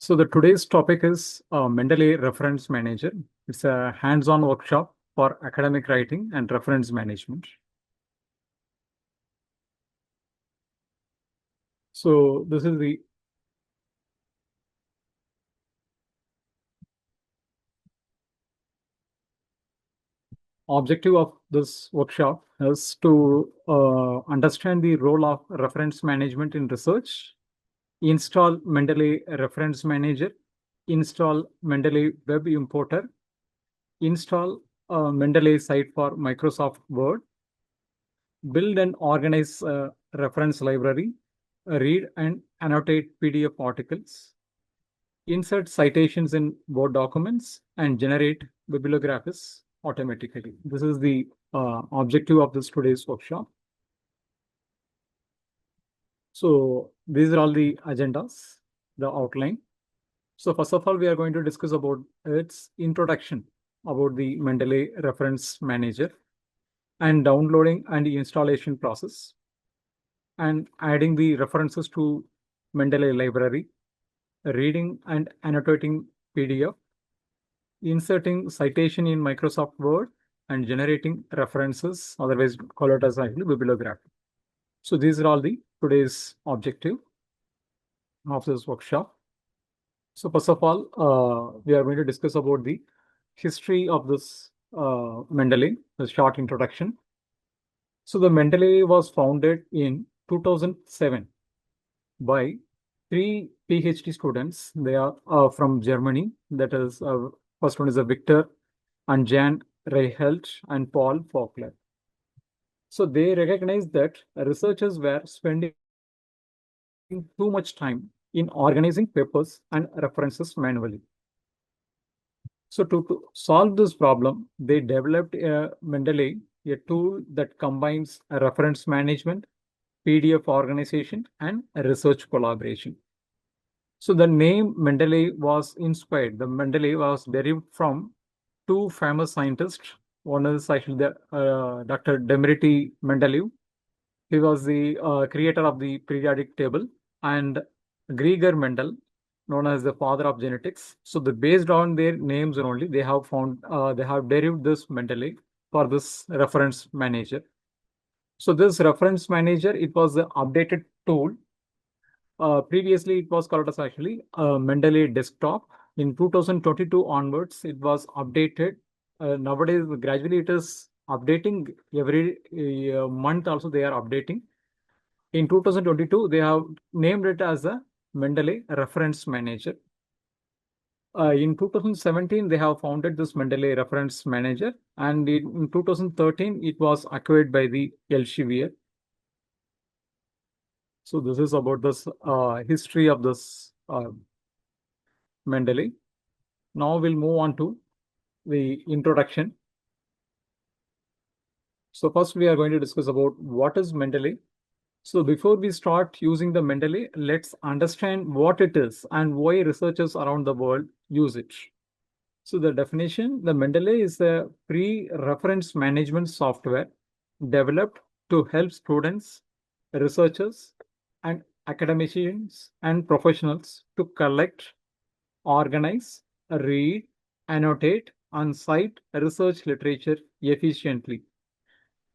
So the today's topic is Mendeley Reference Manager. It's a hands-on workshop for academic writing and reference management. So this is the objective of this workshop is to understand the role of reference management in research, install Mendeley Reference Manager, install Mendeley Web Importer, install Mendeley site for Microsoft Word, build and organize a reference library, read and annotate PDF articles, insert citations in Word documents, and generate bibliographies automatically. This is the objective of this today's workshop. So these are all the agendas, the outline. So first of all, we are going to discuss about its introduction about the Mendeley Reference Manager and downloading and installation process, and adding the references to Mendeley library, reading and annotating PDF, inserting citation in Microsoft Word, and generating references, otherwise call it as actually bibliography. So these are all the today's objective of this workshop. So first of all, we are going to discuss about the history of this Mendeley, the short introduction. So the Mendeley was founded in 2007 by three PhD students. They are from Germany. That is, first one is a Victor and Jan Reichelt and Paul Faulkner. So they recognized that researchers were spending too much time in organizing papers and references manually. So to solve this problem, they developed a Mendeley, a tool that combines a reference management, PDF organization, and research collaboration. So the name Mendeley was inspired. The Mendeley was derived from two famous scientists. One is actually the Dr. Demetri Mendeleev. He was the creator of the periodic table, and Gregor Mendel, known as the father of genetics. So based on their names only, they have found they have derived this Mendeley for this reference manager. So this reference manager, it was the updated tool. Previously, it was called as actually Mendeley Desktop. In 2022 onwards, it was updated. Nowadays, gradually it is updating every month. Also, they are updating. In 2022, they have named it as a Mendeley Reference Manager. In 2017, they have founded this Mendeley Reference Manager, and in 2013, it was acquired by the Elsevier. So this is about this history of this Mendeley. Now we'll move on to the introduction. So first we are going to discuss about what is Mendeley. So before we start using the Mendeley, let's understand what it is and why researchers around the world use it. So the definition, the Mendeley is a pre-reference management software developed to help students, researchers, and academicians and professionals to collect, organize, read, annotate, and cite research literature efficiently.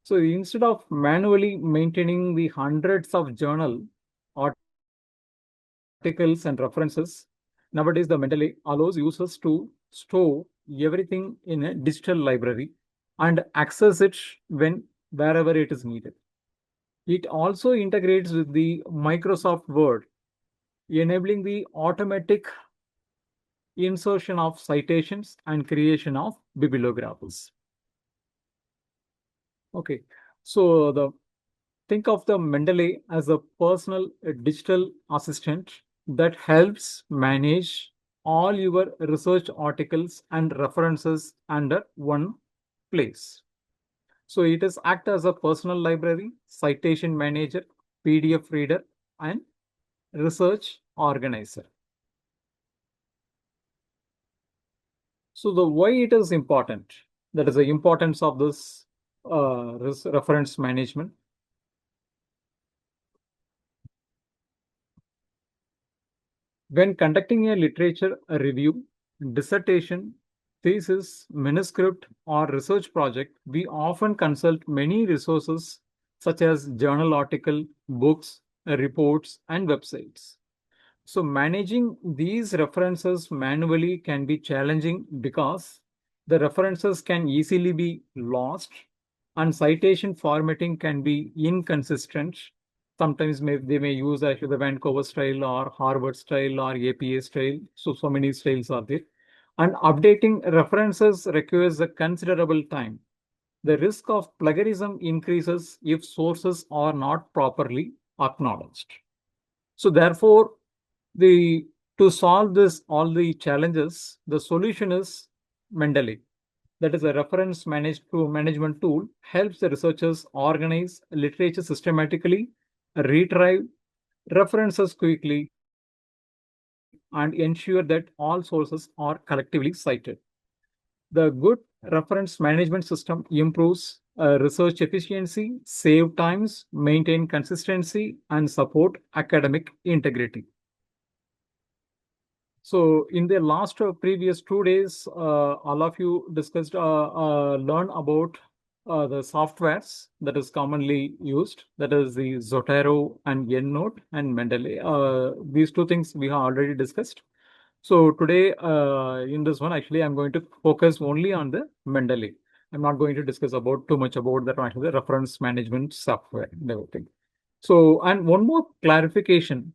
So instead of manually maintaining the hundreds of journal articles and references, nowadays the Mendeley allows users to store everything in a digital library and access it wherever it is needed. It also integrates with the Microsoft Word, enabling the automatic insertion of citations and creation of bibliographies. Okay, so think of the Mendeley as a personal digital assistant that helps manage all your research articles and references under one place. So it is act as a personal library, citation manager, PDF reader, and research organizer. So the why it is important, that is the importance of this reference management. When conducting a literature review, dissertation, thesis, manuscript, or research project, we often consult many resources such as journal article, books, reports, and websites. So managing these references manually can be challenging because the references can easily be lost and citation formatting can be inconsistent. Sometimes they may use actually the Vancouver style or Harvard style or APA style. So many styles are there. And updating references requires a considerable time. The risk of plagiarism increases if sources are not properly acknowledged. So therefore, the to solve this all the challenges, the solution is Mendeley. That is a reference management tool helps the researchers organize literature systematically, retrieve references quickly, and ensure that all sources are collectively cited. The good reference management system improves research efficiency, save times, maintain consistency, and support academic integrity. So in the last previous 2 days, all of you discussed, learn about the softwares that is commonly used. That is the Zotero and EndNote and Mendeley. These two things we have already discussed. So today, in this one, actually, I'm going to focus only on the Mendeley. I'm not going to discuss about too much about that actually the reference management software and everything. So, and one more clarification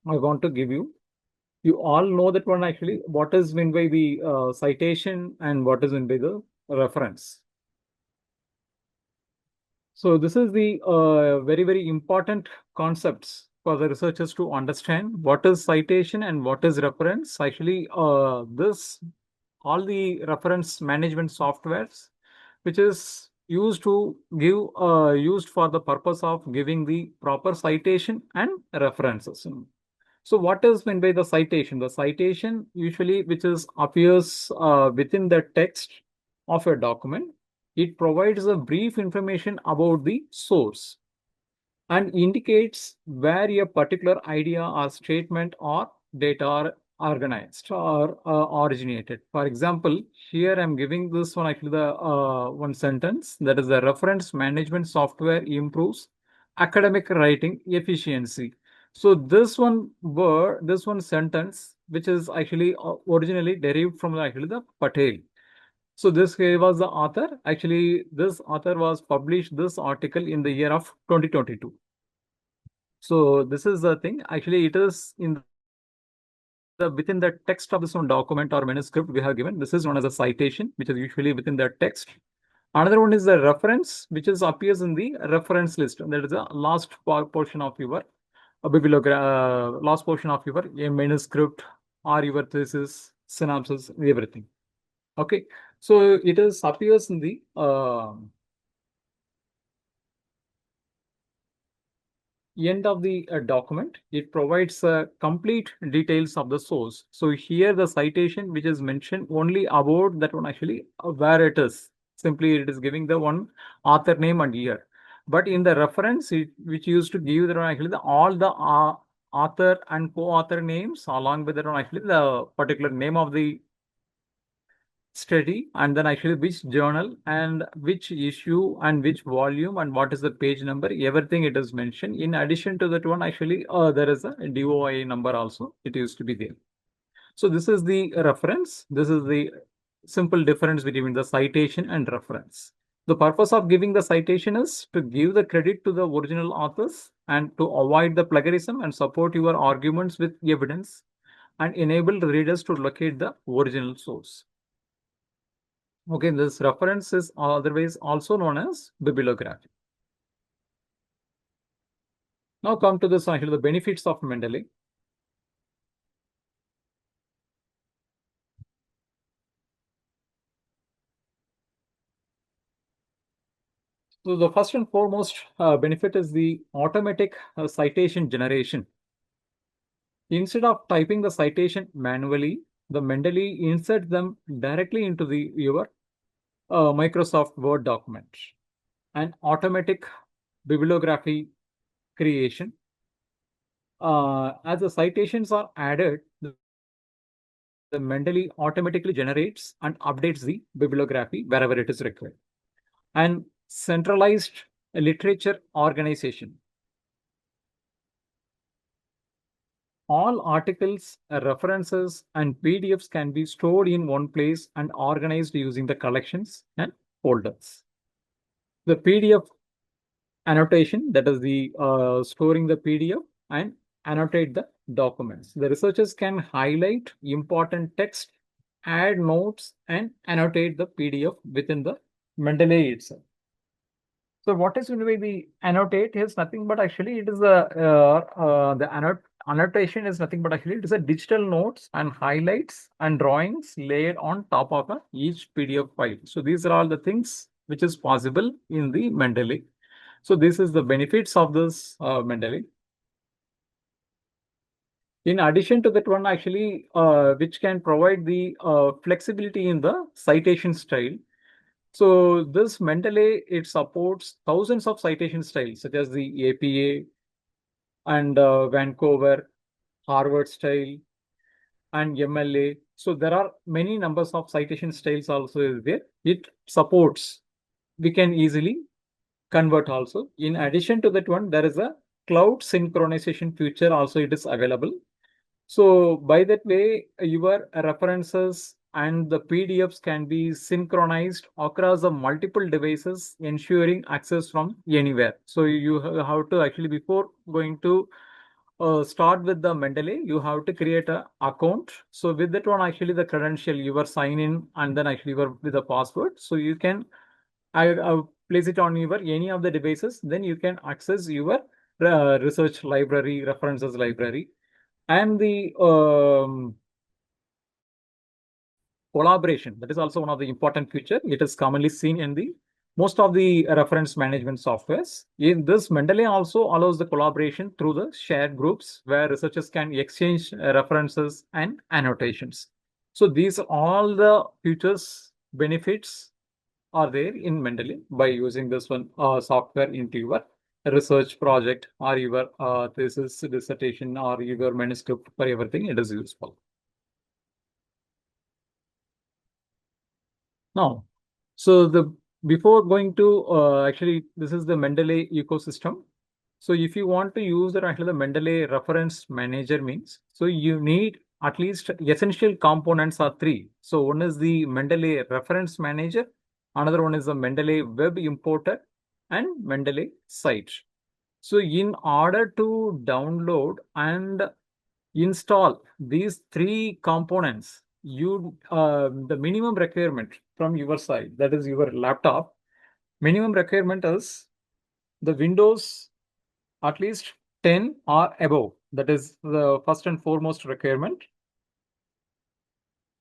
I want to give you. You all know that one actually, what is meant by the citation and what is meant by the reference. So this is the very important concepts for the researchers to understand what is citation and what is reference. Actually, this all the reference management softwares, which is used for the purpose of giving the proper citation and references. So what is meant by the citation? The citation usually which is appears within the text of a document. It provides a brief information about the source and indicates where a particular idea or statement or data are organized or originated. For example, here I'm giving this one actually the one sentence, that is the reference management software improves academic writing efficiency. So this one sentence, which is actually originally derived from actually the Patel. So this he was the author. Actually, this author was published this article in the year of 2022. So this is the thing. Actually, it is in within the text of this one document or manuscript we have given. This is known as a citation, which is usually within the text. Another one is the reference, which is appears in the reference list. That is the last portion of your last portion of your manuscript or your thesis, synopsis, everything. Okay, so it is appears in the end of the document. It provides complete details of the source. So here the citation which is mentioned only about that one actually where it is. Simply it is giving the one author name and year. But in the reference, which used to give that one actually all the author and co-author names along with that one actually the particular name of the study, and then actually which journal and which issue and which volume and what is the page number, everything it is mentioned. In addition to that one, actually there is a DOI number also, it used to be there. So this is the reference. This is the simple difference between the citation and reference. The purpose of giving the citation is to give the credit to the original authors and to avoid the plagiarism and support your arguments with evidence and enable the readers to locate the original source. Okay, this reference is otherwise also known as bibliography. Now come to this actually the benefits of Mendeley. So the first and foremost benefit is the automatic citation generation. Instead of typing the citation manually, the Mendeley insert them directly into your Microsoft Word document. An automatic bibliography creation. as the citations are added, the Mendeley automatically generates and updates the bibliography wherever it is required. And centralized literature organization. All articles, references, and PDFs can be stored in one place and organized using the collections and folders. The PDF annotation, that is the storing the PDF and annotate the documents. The researchers can highlight important text, add notes, and annotate the PDF within the Mendeley itself. So what is going to be the annotate is nothing but actually it is annotation is nothing but actually it is a digital notes and highlights and drawings laid on top of each PDF file. So these are all the things which is possible in the Mendeley. So this is the benefits of this Mendeley. In addition to that one, actually, which can provide the flexibility in the citation style. So this Mendeley, it supports thousands of citation styles, such as the APA and Vancouver, Harvard style, and MLA. So there are many numbers of citation styles also there. It supports. We can easily convert also. In addition to that one, there is a cloud synchronization feature also it is available. So by that way, your references and the PDFs can be synchronized across the multiple devices, ensuring access from anywhere. So you have to actually, before going to start with the Mendeley, you have to create an account. So with that one, actually the credential, you sign in and then actually with the password. So you can I place it on your any of the devices, then you can access your research library, references library, and the collaboration. That is also one of the important feature. It is commonly seen in the most of the reference management softwares. In this, Mendeley also allows the collaboration through the shared groups where researchers can exchange references and annotations. So these are all the features, benefits are there in Mendeley by using this one software into your research project or your thesis, dissertation, or your manuscript. For everything, it is useful. Now, so the before going to actually, this is the Mendeley ecosystem. So if you want to use the actually the Mendeley reference manager means, so you need at least essential components are three. So one is the Mendeley reference manager, another one is the Mendeley web importer, and Mendeley site. So in order to download and install these three components, you the minimum requirement from your side, that is your laptop, minimum requirement is the Windows at least 10 or above. That is the first and foremost requirement.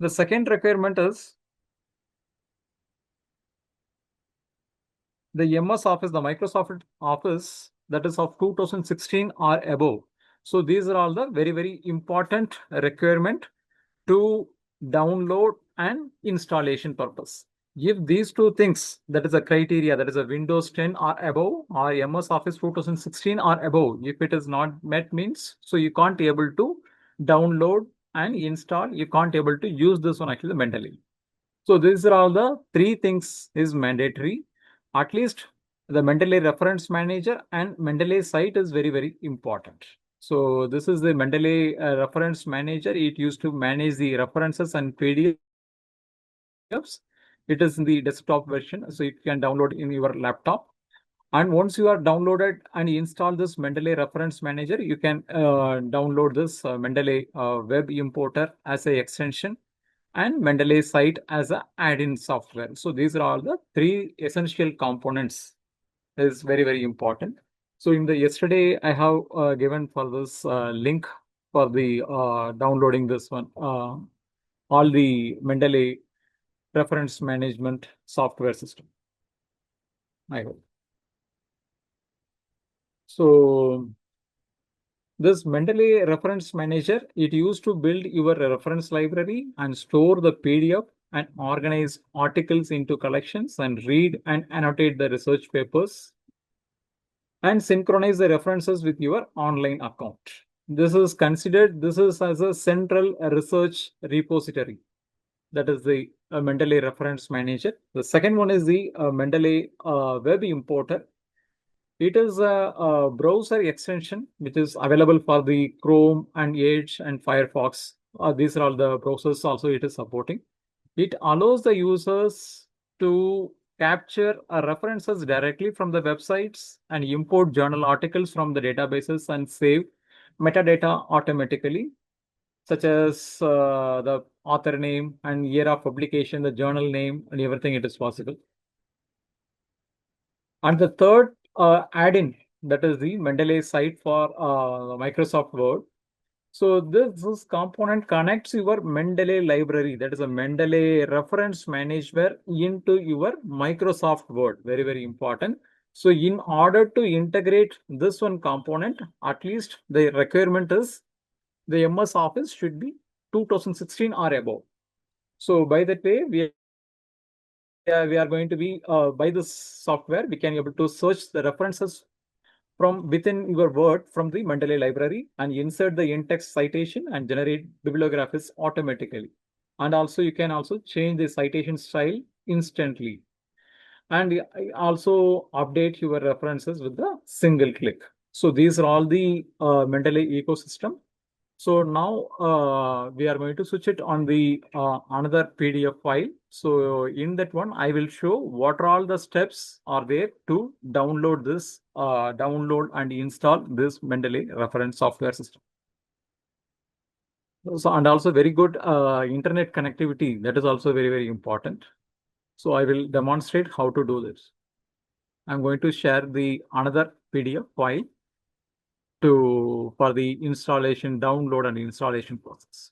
The second requirement is the MS Office, the Microsoft Office, that is of 2016 or above. So these are all the very, very important requirement to download and installation purpose. If these two things, that is a criteria, that is a Windows 10 or above or MS Office 2016 or above, if it is not met means, so you can't able to download and install, you can't able to use this one actually mentally. So these are all the three things is mandatory. At least the Mendeley reference manager and Mendeley site is very, very important. So this is the Mendeley reference manager. It used to manage the references and PDFs. It is in the desktop version, so you can download in your laptop. And once you are downloaded and install this Mendeley reference manager, you can download this Mendeley web importer as a extension and Mendeley site as a add-in software. So these are all the three essential components is very, very important. So in the yesterday, I have given for this link for the downloading this one, all the Mendeley reference management software system. I hope. So this Mendeley reference manager, it used to build your reference library and store the PDF and organize articles into collections and read and annotate the research papers and synchronize the references with your online account. This is considered, this is as a central research repository. That is the Mendeley Reference Manager. The second one is the Mendeley Web Importer. It is a browser extension which is available for the Chrome and Edge and Firefox. These are all the browsers also it is supporting. It allows the users to capture references directly from the websites and import journal articles from the databases and save metadata automatically, such as the author name and year of publication, the journal name, and everything it is possible. And the third add-in, that is the Mendeley site for Microsoft Word. So this component connects your Mendeley library, that is a Mendeley reference manager, into your Microsoft Word. Very, very important. So in order to integrate this one component, at least the requirement is the MS Office should be 2016 or above. So by that way, we are going to be by this software, we can able to search the references from within your Word from the Mendeley library and insert the in-text citation and generate bibliographies automatically. And also you can also change the citation style instantly. And also update your references with the single click. So these are all the Mendeley ecosystem. So now we are going to switch it on the another PDF file. So in that one, I will show what are all the steps are there to download this, download and install this Mendeley reference software system. So, and also very good internet connectivity. That is also very, very important. So I will demonstrate how to do this. I'm going to share the another PDF file for the installation, download and installation process.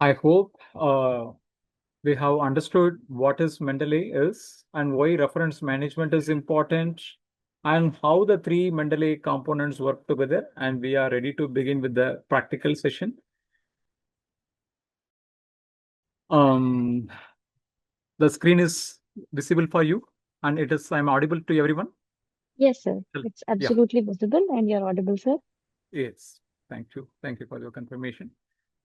I hope we have understood what is Mendeley is and why reference management is important and how the three Mendeley components work together. And we are ready to begin with the practical session. The screen is visible for you and it is, I'm audible to everyone. Yes, sir. It's Yeah, absolutely visible and you're audible, sir. yes. Thank you. Thank you for your confirmation.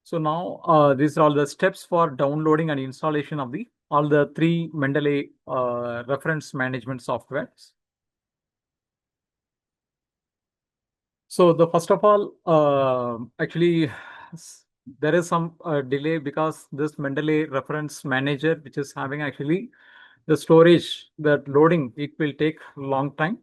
So now these are all the steps for downloading and installation of the all the three Mendeley reference management softwares. So the first of all, actually, there is some delay because this Mendeley reference manager, which is having actually the storage, that loading, it will take long time.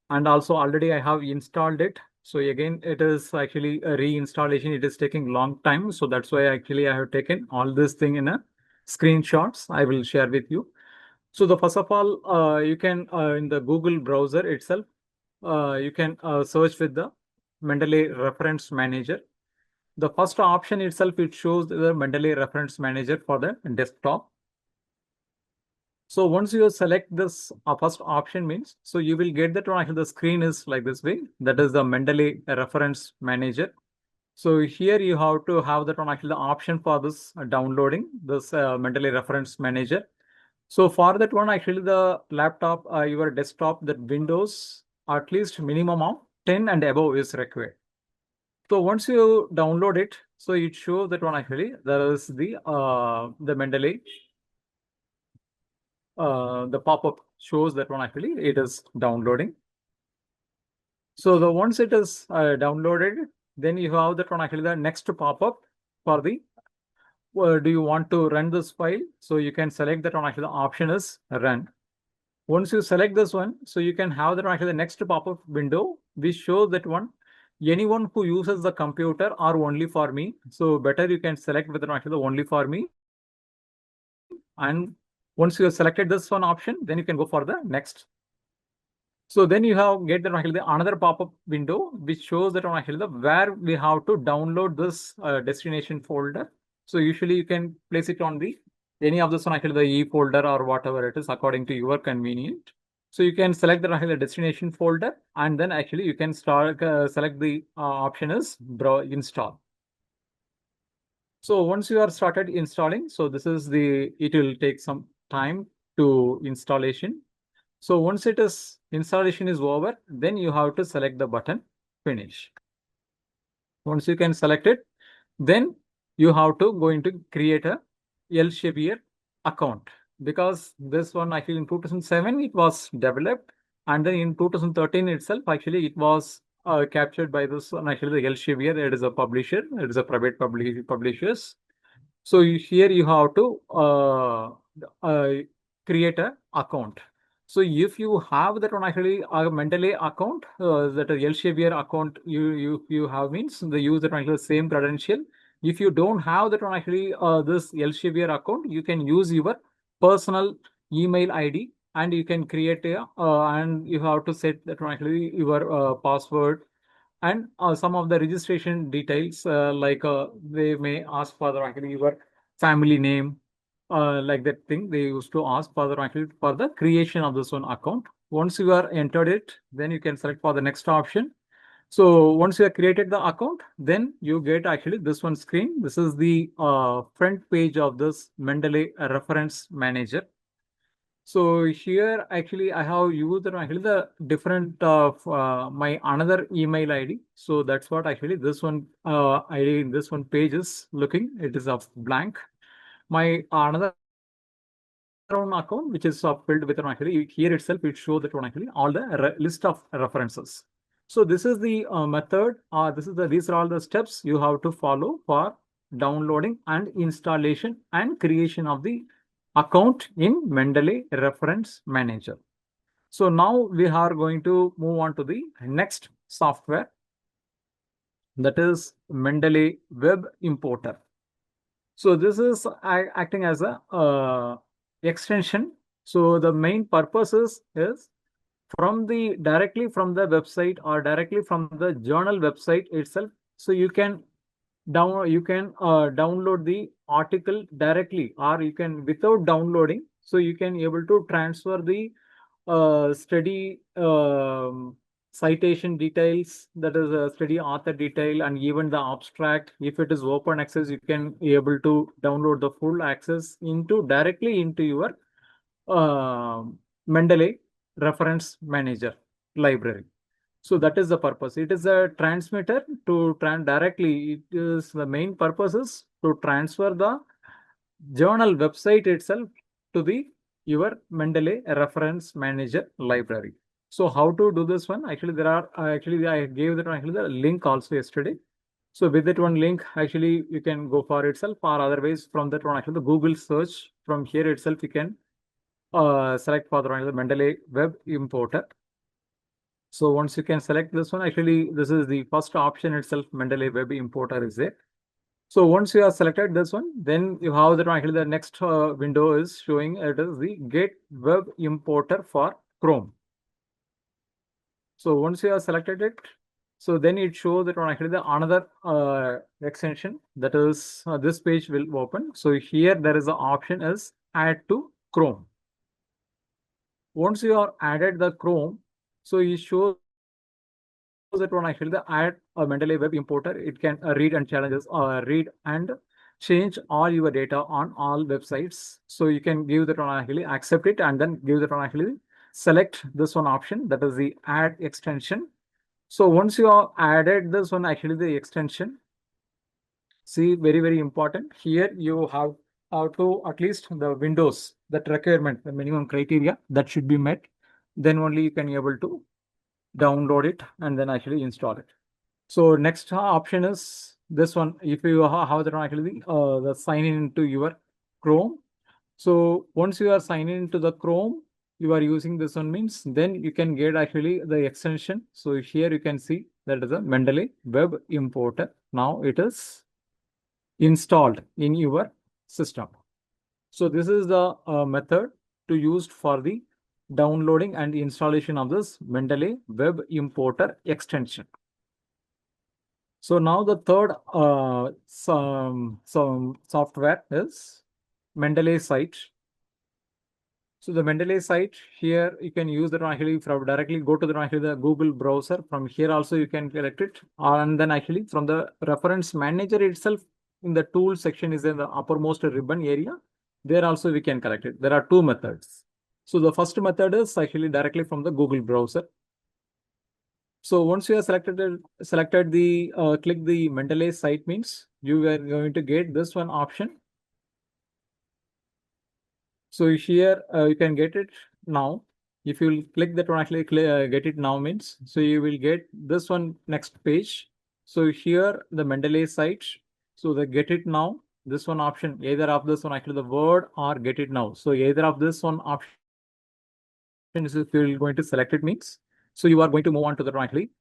And also already I have installed it. So again, it is actually a reinstallation. It is taking long time. So that's why actually I have taken all this thing in a screenshots. I will share with you. So the first of all, you can in the Google browser itself, you can search with the Mendeley Reference Manager. The first option itself, it shows the Mendeley Reference Manager for the desktop. So once you select this first option means, so you will get that one. Actually, the screen is like this way. That is the Mendeley Reference Manager. So here you have to have that one, actually the option for this downloading this Mendeley Reference Manager. So for that one, actually the laptop, your desktop, that Windows, at least minimum of 10 and above is required. So once you download it, so it shows that one actually there is the Mendeley, the pop-up shows that one actually it is downloading. So the once it is downloaded, then you have that one actually the next pop-up for the do you want to run this file? So you can select that one, actually the option is run. Once you select this one, so you can have actually the next pop-up window which shows that one anyone who uses the computer or only for me. So better you can select whether actually the only for me. And once you have selected this one option, then you can go for the next. So then you have get the another pop-up window which shows that where we have to download this destination folder. So usually you can place it on the any of this one the E folder or whatever it is according to your convenient. So you can select the destination folder and then actually you can start select the option is install. So once you are started installing, so this is it will take some time to installation. So once installation is over, then you have to select the button finish. Once you can select it, then you have to going to create a Elsevier account, because this one actually in 2007 it was developed, and then in 2013 itself actually it was captured by this one actually the Elsevier. It is a publisher. It is a private publishers. So here you have to uh, create a account. So if you have that one actually a Mendeley account, that a Elsevier account you have means they use that one actually the same credential. If you don't have that one actually this Elsevier account, you can use your personal email ID and you can create a and you have to set that one actually your password and some of the registration details like they may ask for the actually your family name, like that thing they used to ask for the actually for the creation of this one account. Once you are entered it, then you can select for the next option. So once you have created the account, then you get actually this one screen. This is the front page of this Mendeley reference manager. So here actually I have used actually the different of my another email ID. So that's what actually this one ID in this one page is looking. It is of blank. My another own account which is filled with an actually here itself it shows that one actually all the list of references. So this is the method. These are all the steps you have to follow for downloading and installation and creation of the account in Mendeley Reference Manager. So now we are going to move on to the next software, that is Mendeley Web Importer. So this is acting as a extension. So the main purpose is directly from the website or directly from the journal website itself. So you can download the article directly, or you can without downloading. So you can able to transfer the study citation details, that is a study author detail, and even the abstract. If it is open access, you can able to download the full access directly into your Mendeley reference manager library. So that is the purpose. It is a transmitter to directly. It is the main purpose is to transfer the journal website itself to the your Mendeley reference manager library. So how to do this one? Actually, there are actually I gave that one, actually the link also yesterday. So with that one link, actually you can go for itself, or otherwise from that one actually the Google search from here itself you can select for the Mendeley web importer. So once you can select this one, actually this is the first option itself. Mendeley web importer is there. So once you have selected this one, then you have that actually the next window is showing it is the Get Web Importer for Chrome. So once you have selected it, so then it shows that one actually the another extension, that is this page will open. So here there is an option is Add to Chrome. Once you are added the Chrome, so it shows that one actually the add a Mendeley web importer. It can read and change all your data on all websites. So you can give that one actually accept it, and then give that one actually select this one option, that is the add extension. So once you have added this one actually the extension, see, very important here you have to at least the Windows, that requirement, the minimum criteria that should be met, then only you can able to download it and then actually install it. So next option is this one. If you have that actually the sign in into your Chrome. So once you are signing into the Chrome, you are using this one means, then you can get actually the extension. So here you can see that is a Mendeley web importer. Now it is installed in your system. So this is the method to use for the downloading and installation of this Mendeley web importer extension. So now the third some software is Mendeley site. So the Mendeley site here, you can use that actually from directly go to the Google browser. From here also you can select it, and then actually from the reference manager itself in the tool section is in the uppermost ribbon area. There also we can collect it. There are two methods. So the first method is actually directly from the Google browser. So once you have selected the click the Mendeley site means you are going to get this one option. So here you can get it now. If you click that one, actually get it now means, so you will get this one next page. So here the Mendeley site. So the get it now, this one option, either of this one actually the word or get it now. So either of this one option is if you're going to select it means, so you are going to move on to the actually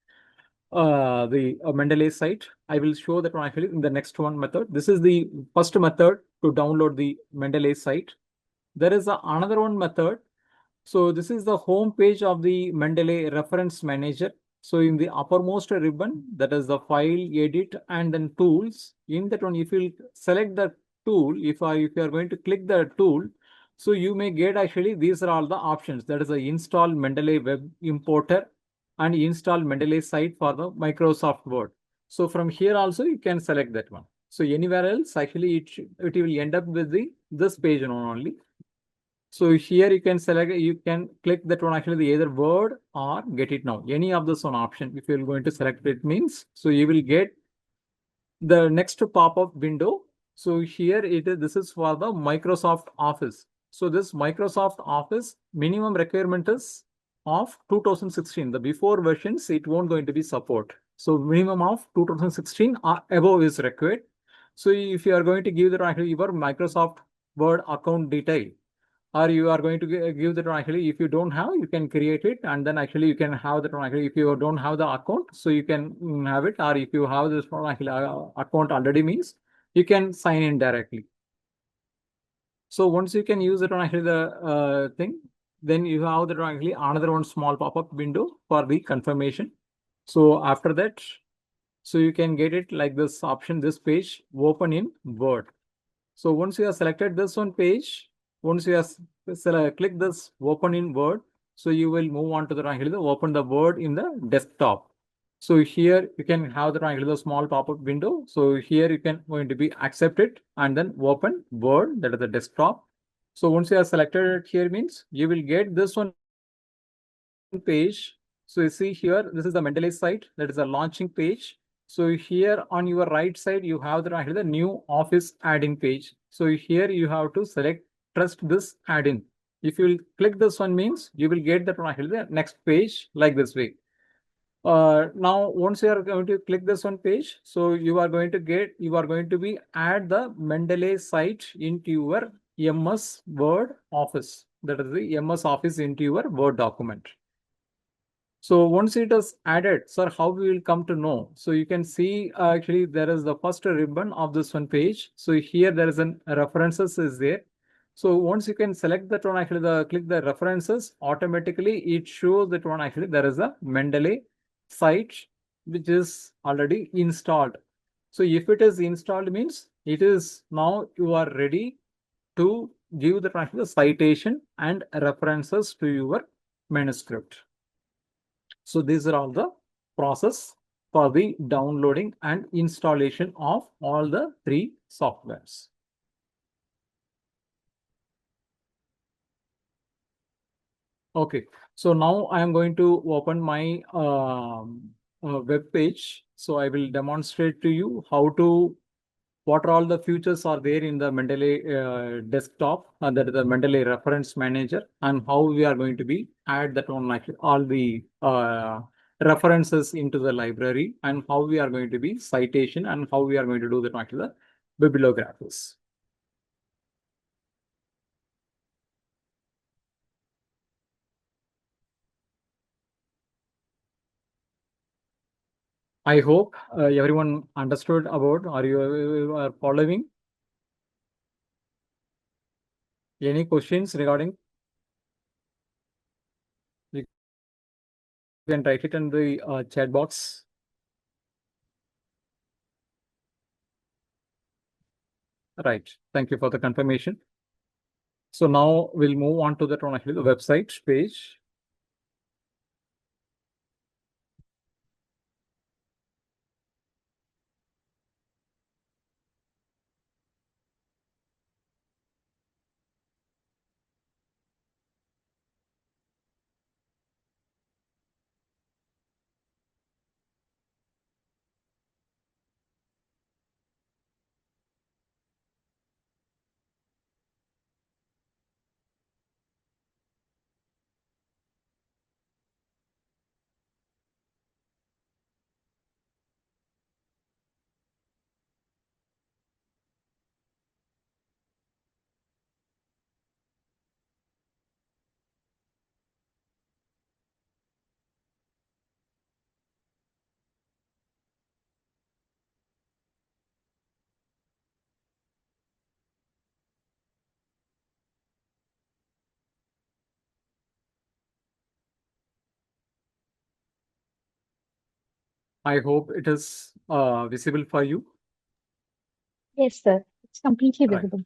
the Mendeley site. I will show that one actually in the next one method. This is the first method to download the Mendeley site. There is another one method. So this is the home page of the Mendeley reference manager. So in the uppermost ribbon, that is the file, edit, and then tools. In that one, if you select the tool, if you are going to click the tool, so you may get actually these are all the options. That is the install Mendeley web importer and install Mendeley site for the Microsoft Word. So from here also you can select that one. So anywhere else, actually it will end up with this page only. So here you can select, you can click that one actually the either word or get it now. Any of this one option, if you're going to select it means, so you will get the next pop-up window. So here it is, this is for the Microsoft Office. So this Microsoft Office minimum requirement is of 2016. The before versions, it won't going to be support. So minimum of 2016 or above is required. So if you are going to give the actually your Microsoft Word account detail, or you are going to give that one actually, if you don't have, you can create it, and then actually you can have that one actually, if you don't have the account, so you can have it, or if you have this one actually account already means, you can sign in directly. So once you can use it on actually the thing, then you have that one actually another one small pop-up window for the confirmation. So after that, so you can get it like this option, this page open in Word. So once you have selected this one page, once you have click this open in Word, so you will move on to the actually the open the Word in the desktop. So here you can have the actually the small pop-up window. So here you can going to be accept it and then open Word, that is the desktop. So once you have selected it here means you will get this one page. So you see here, this is the Mendeley site, that is a launching page. So here on your right side, you have the new Office add-in page. So here you have to select trust this add-in. If you will click this one means you will get the next page like this way. Now once you are going to click this one page, so you are going to be add the Mendeley site into your MS Word Office. That is the MS Office into your Word document. So once it is added, sir, how we will come to know? So you can see actually there is the first ribbon of this one page. So here there is an references is there. So once you can select that one, actually click the references, automatically it shows that one actually there is a Mendeley site which is already installed. So if it is installed means it is now you are ready to give the citation and references to your manuscript. So these are all the process for the downloading and installation of all the three softwares. Okay, so now I am going to open my web page. So I will demonstrate to you how to, what are all the features are there in the Mendeley desktop, that is the Mendeley reference manager, and how we are going to be add that one like all the references into the library, and how we are going to be citation, and how we are going to do that like the bibliographies. I hope everyone understood about. Are you are following? Any questions regarding? You can write it in the chat box. Right. Thank you for the confirmation. So now we'll move on to the website page. I hope it is visible for you. Yes, sir. It's completely Right. visible.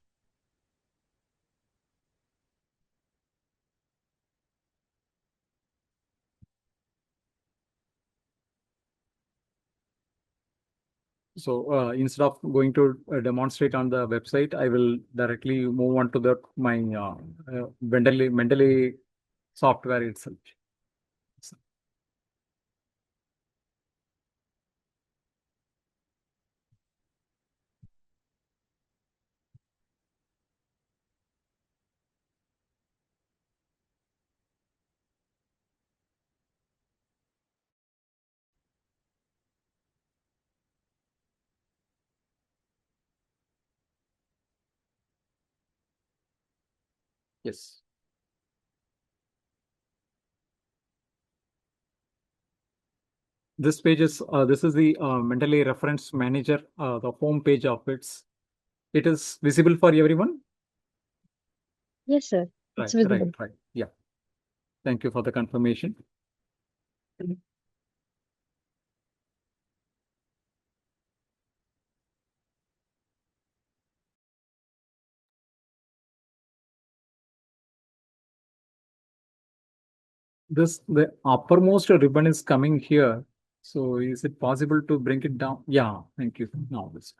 So instead of going to demonstrate on the website, I will directly move on to the my Mendeley software itself. So, yes. This page is this is the Mendeley reference manager, the home page of its. It is visible for everyone. Yes, sir. It's Right, right, visible. right. Yeah. Thank you for the confirmation. This the uppermost ribbon is coming here. So is it possible to bring it down? Yeah, thank you. Now this.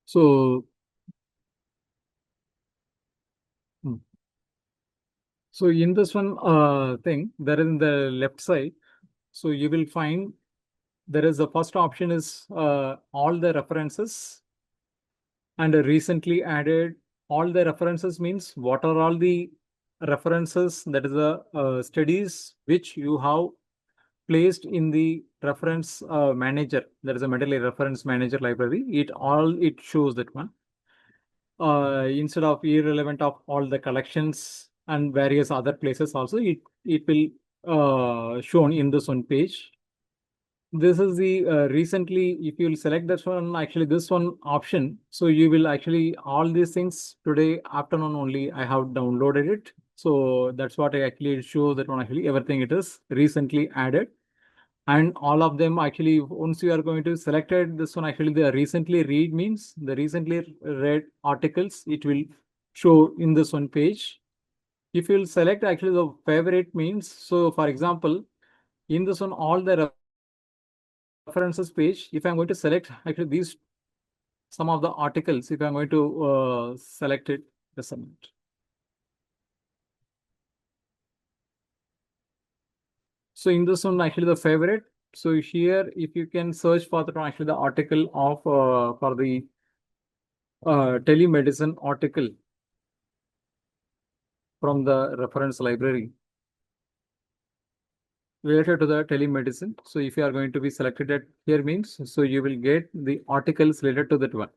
So, hmm. So in this one thing, there in the left side, so you will find there is the first option is all the references and recently added. All the references means what are all the references, that is the studies which you have placed in the reference manager. There is a Mendeley reference manager library. It shows that one. Instead of irrelevant of all the collections and various other places also, it will shown in this one page. This is the recently, if you will select this one, actually this one option, so you will actually all these things today afternoon only I have downloaded it. So that's what I actually show that one, actually everything it is recently added. And all of them actually, once you are going to selected this one, actually the recently read means the recently read articles, it will show in this one page. If you will select actually the favorite means, so for example, in this one, all the references page, if I'm going to select actually these, some of the articles, if I'm going to select it, just a minute. So in this one, actually the favorite. So here, if you can search for the actually the article of for the telemedicine article from the reference library related to the telemedicine. So if you are going to be selected at here means, so you will get the articles related to that one.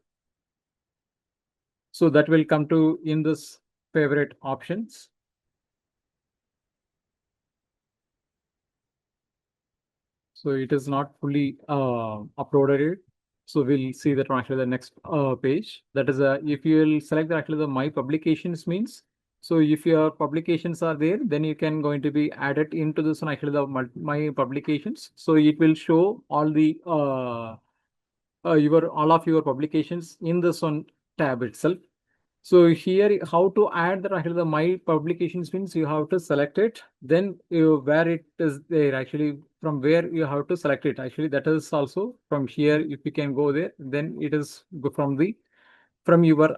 So that will come to in this favorite options. So it is not fully uploaded. So we'll see that on actually the next page. That is if you will select actually the my publications means. So if your publications are there, then you can going to be added into this one actually the my publications. So it will show all the your all of your publications in this one tab itself. So here, how to add the actually the my publications means you have to select it. Then you where it is there actually from where you have to select it. Actually, that is also from here. If you can go there, then it is from the from your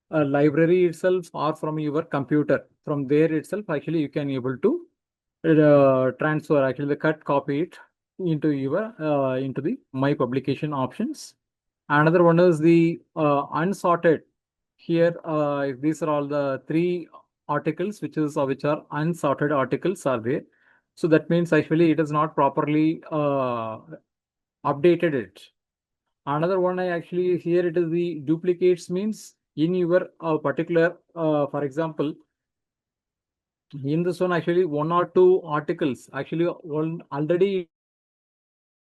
library itself or from your computer. From there itself, actually you can able to transfer actually the cut copy it into your into the my publication options. Another one is the unsorted. Here, these are all the three articles which are unsorted articles are there. So that means actually it is not properly updated it. Another one I actually here it is the duplicates means in your particular for example in this one actually one or two articles actually one already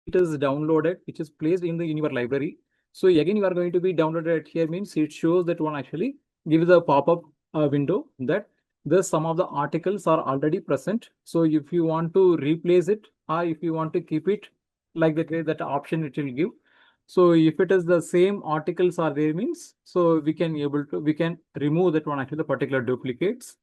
it is downloaded which is placed in the in your library. So again you are going to be downloaded here means it shows that one actually gives a pop-up window that the some of the articles are already present. So if you want to replace it or if you want to keep it like that way, that option it will give. So if it is the same articles are there means so we can able to we can remove that one actually the particular duplicates.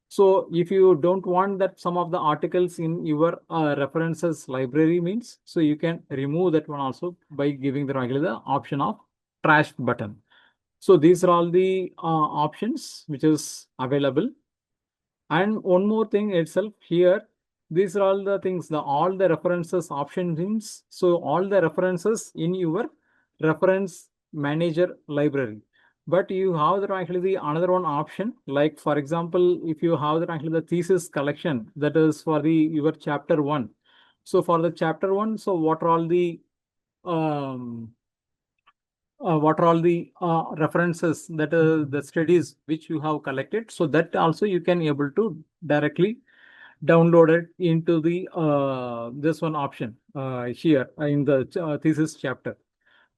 So if you don't want that some of the articles in your references library means, so you can remove that one also by giving the regular option of trash button. So these are all the options which is available. And one more thing itself here, these are all the things, the all the references option things. So all the references in your reference manager library. But you have the actually the another one option, like for example, if you have the actually the thesis collection that is for the your chapter one. So for the chapter one, so what are all the um, references that the studies which you have collected, so that also you can able to directly download it into the this one option here in the thesis chapter.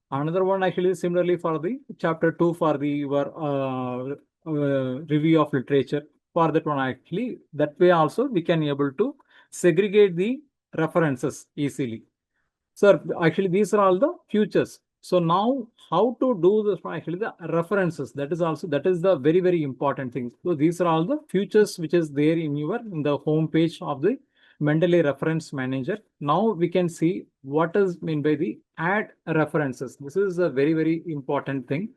Another one actually similarly for the chapter 2 for the your review of literature. For that one actually that way also we can able to segregate the references easily. Sir, actually, these are all the futures. So now, how to do this? Actually, the references. That is also that is the very very important thing. So these are all the futures which is there in your in the home page of the Mendeley Reference Manager. Now we can see what is meant by the add references. This is a very very important thing.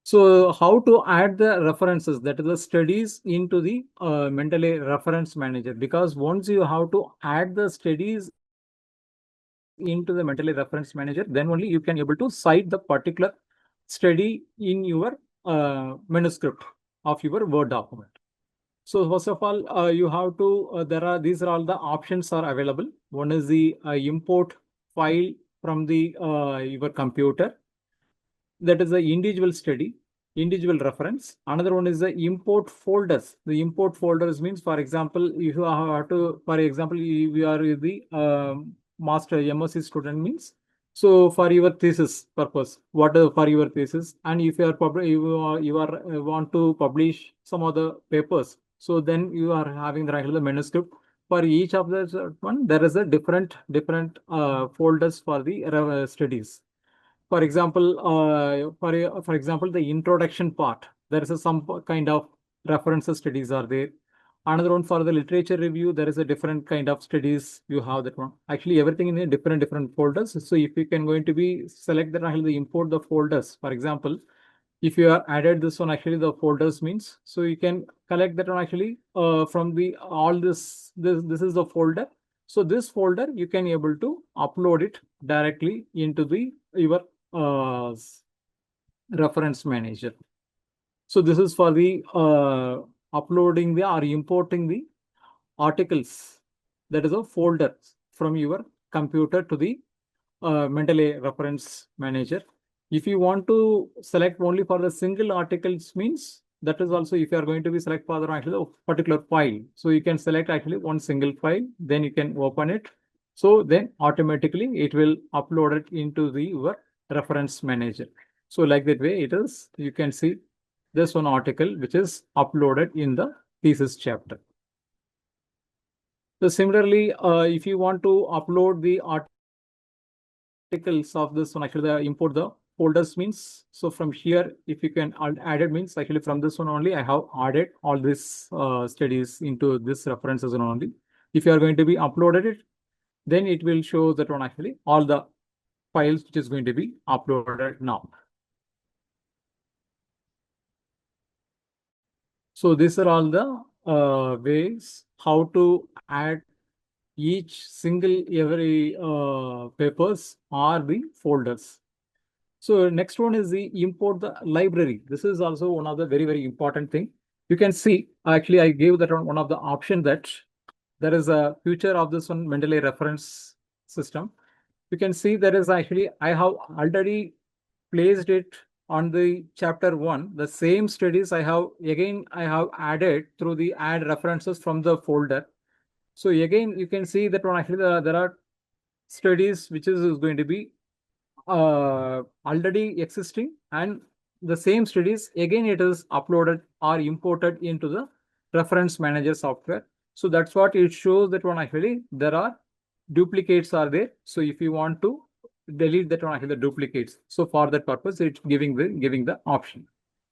So how to add the references, that is the studies into the Mendeley Reference Manager, because once you have to add the studies into the Mendeley Reference Manager, then only you can able to cite the particular study in your manuscript of your Word document. So first of all, you have to, there are, these are all the options are available. One is the import file from the your computer, that is the individual study, individual reference. Another one is the import folders. The import folders means, for example, if you have to, for example, you are the master MSc student means, so for your thesis purpose, what for your thesis, and if you are want to publish some other papers, so then you are having the regular manuscript. For each of the one, there is a different folders for the studies. For example, for example, the introduction part, there is some kind of references studies are there. Another one for the literature review, there is a different kind of studies. You have that one. Actually, everything in a different folders. So if you can going to be select that, actually import the folders. For example, if you are added this one, actually the folders means, so you can collect that one actually from the all this is the folder. So this folder you can able to upload it directly into the your reference manager. So this is for the uploading the or importing the articles, that is a folder from your computer to the Mendeley reference manager. If you want to select only for the single articles means, That is also if you are going to be select for the actually a particular file. So you can select actually one single file, then you can open it. So then automatically it will upload it into the your reference manager. So like that way it is, you can see this one article which is uploaded in the thesis chapter. So similarly, if you want to upload the articles of this one, actually the import the folders means. So from here, if you can add it means actually from this one only, I have added all these studies into this references only. If you are going to be uploaded it, then it will show that one actually all the files which is going to be uploaded now. So these are all the ways how to add each single every papers or the folders. So next one is the import the library. This is also one of the very important thing. You can see actually I gave that one of the option that there is a future of this one Mendeley reference system. You can see there is actually I have already placed it on the chapter 1. The same studies I have added through the add references from the folder. So again, you can see that one actually there are studies which is going to be already existing, and the same studies again it is uploaded or imported into the reference manager software. So that's what it shows that one actually there are duplicates are there. So if you want to delete that one actually the duplicates. So for that purpose, it's giving the option.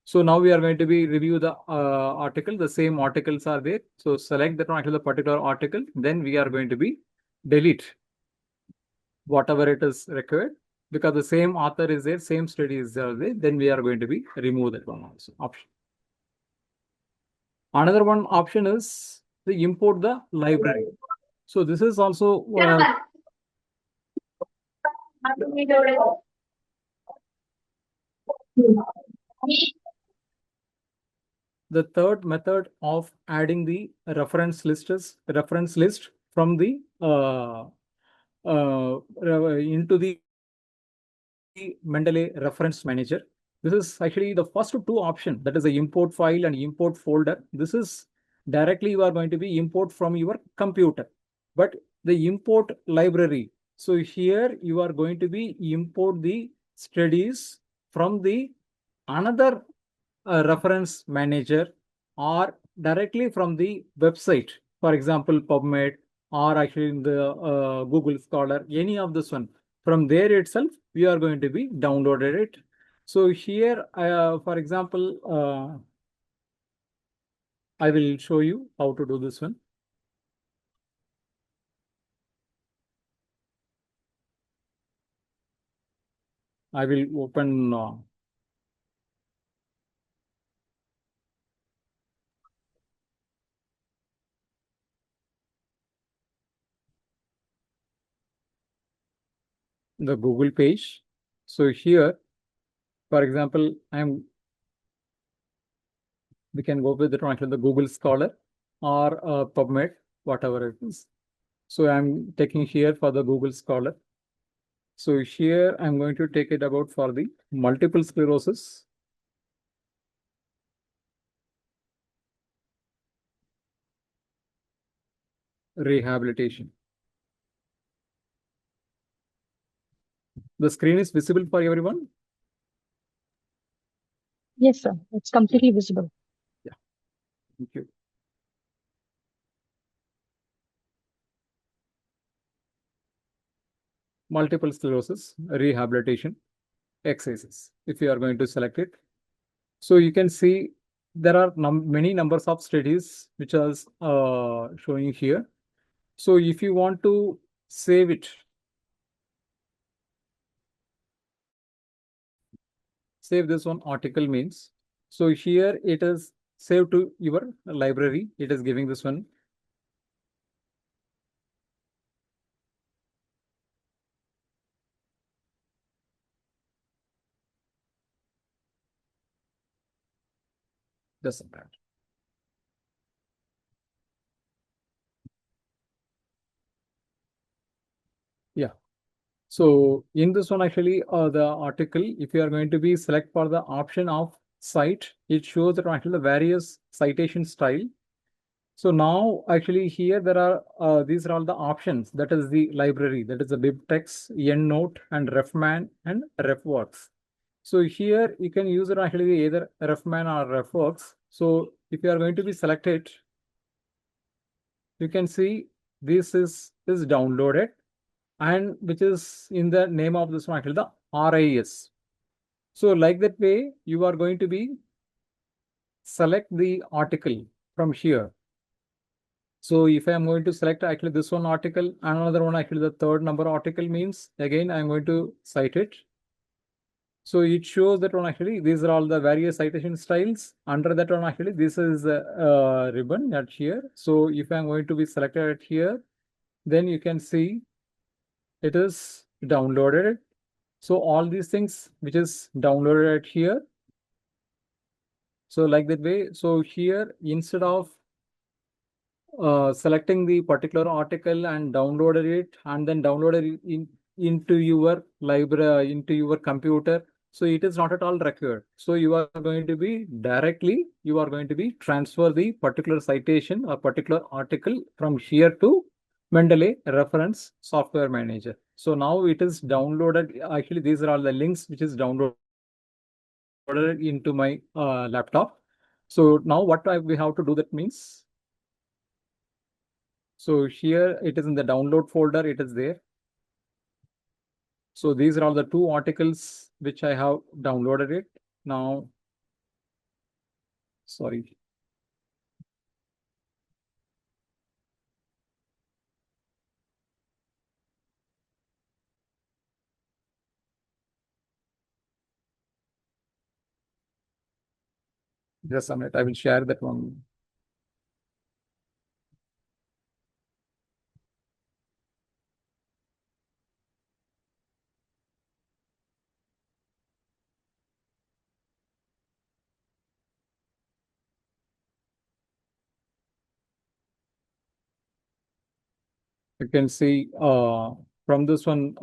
So now we are going to be review the article. The same articles are there. So select that one actually the particular article. Then we are going to be delete whatever it is required, because the same author is there, same study is there, then we are going to be remove that one also option. Another one option is the import the library. So this is also the third method of adding the reference list is reference list from the into the Mendeley reference manager. This is actually the first two option, that is the import file and import folder. This is directly you are going to be import from your computer, but the import library. So here you are going to be import the studies from the another reference manager or directly from the website. For example, PubMed or actually in the Google Scholar, any of this one. From there itself, we are going to be downloaded it. So here, for example, I will show you how to do this one. I will open the Google page. So here, for example, we can go with the Google Scholar or PubMed, whatever it is. So I'm taking here for the Google Scholar. So here I'm going to take it about for the multiple sclerosis. Rehabilitation. The screen is visible for everyone? Yes, sir. It's completely visible. Yeah, thank you. Multiple sclerosis, rehabilitation, exercises. If you are going to select it. So you can see there are many numbers of studies which are showing here. So if you want to save it, save this one article means. So here it is saved to your library. It is giving this one. Just like that. Yeah. So in this one, actually, the article, if you are going to be select for the option of cite, it shows that actually the various citation style. So now actually here there are these are all the options. That is the library, that is the BibTeX, EndNote, and RefMan and RefWorks. So here you can use it actually either RefMan or RefWorks. So if you are going to be selected, you can see this is downloaded, and which is in the name of this one actually the RIS. So like that way, you are going to be select the article from here. So if I am going to select actually this one article, another one actually the third number article means again I'm going to cite it. So it shows that one actually these are all the various citation styles. Under that one actually this is a ribbon at here. So if I'm going to be selected at here, then you can see it is downloaded. So all these things which is downloaded at here. So like that way. So here instead of selecting the particular article and downloaded it and then downloaded it into your library, into your computer. So it is not at all required. So you are going to be directly, you are going to be transfer the particular citation or particular article from here to Mendeley Reference Software Manager. So now it is downloaded. Actually, these are all the links which is downloaded into my laptop. So now what we have to do, that means, so here it is in the download folder, it is there. So these are all the two articles which I have downloaded it. Now, sorry. Just a minute, I will share that one. You can see from this one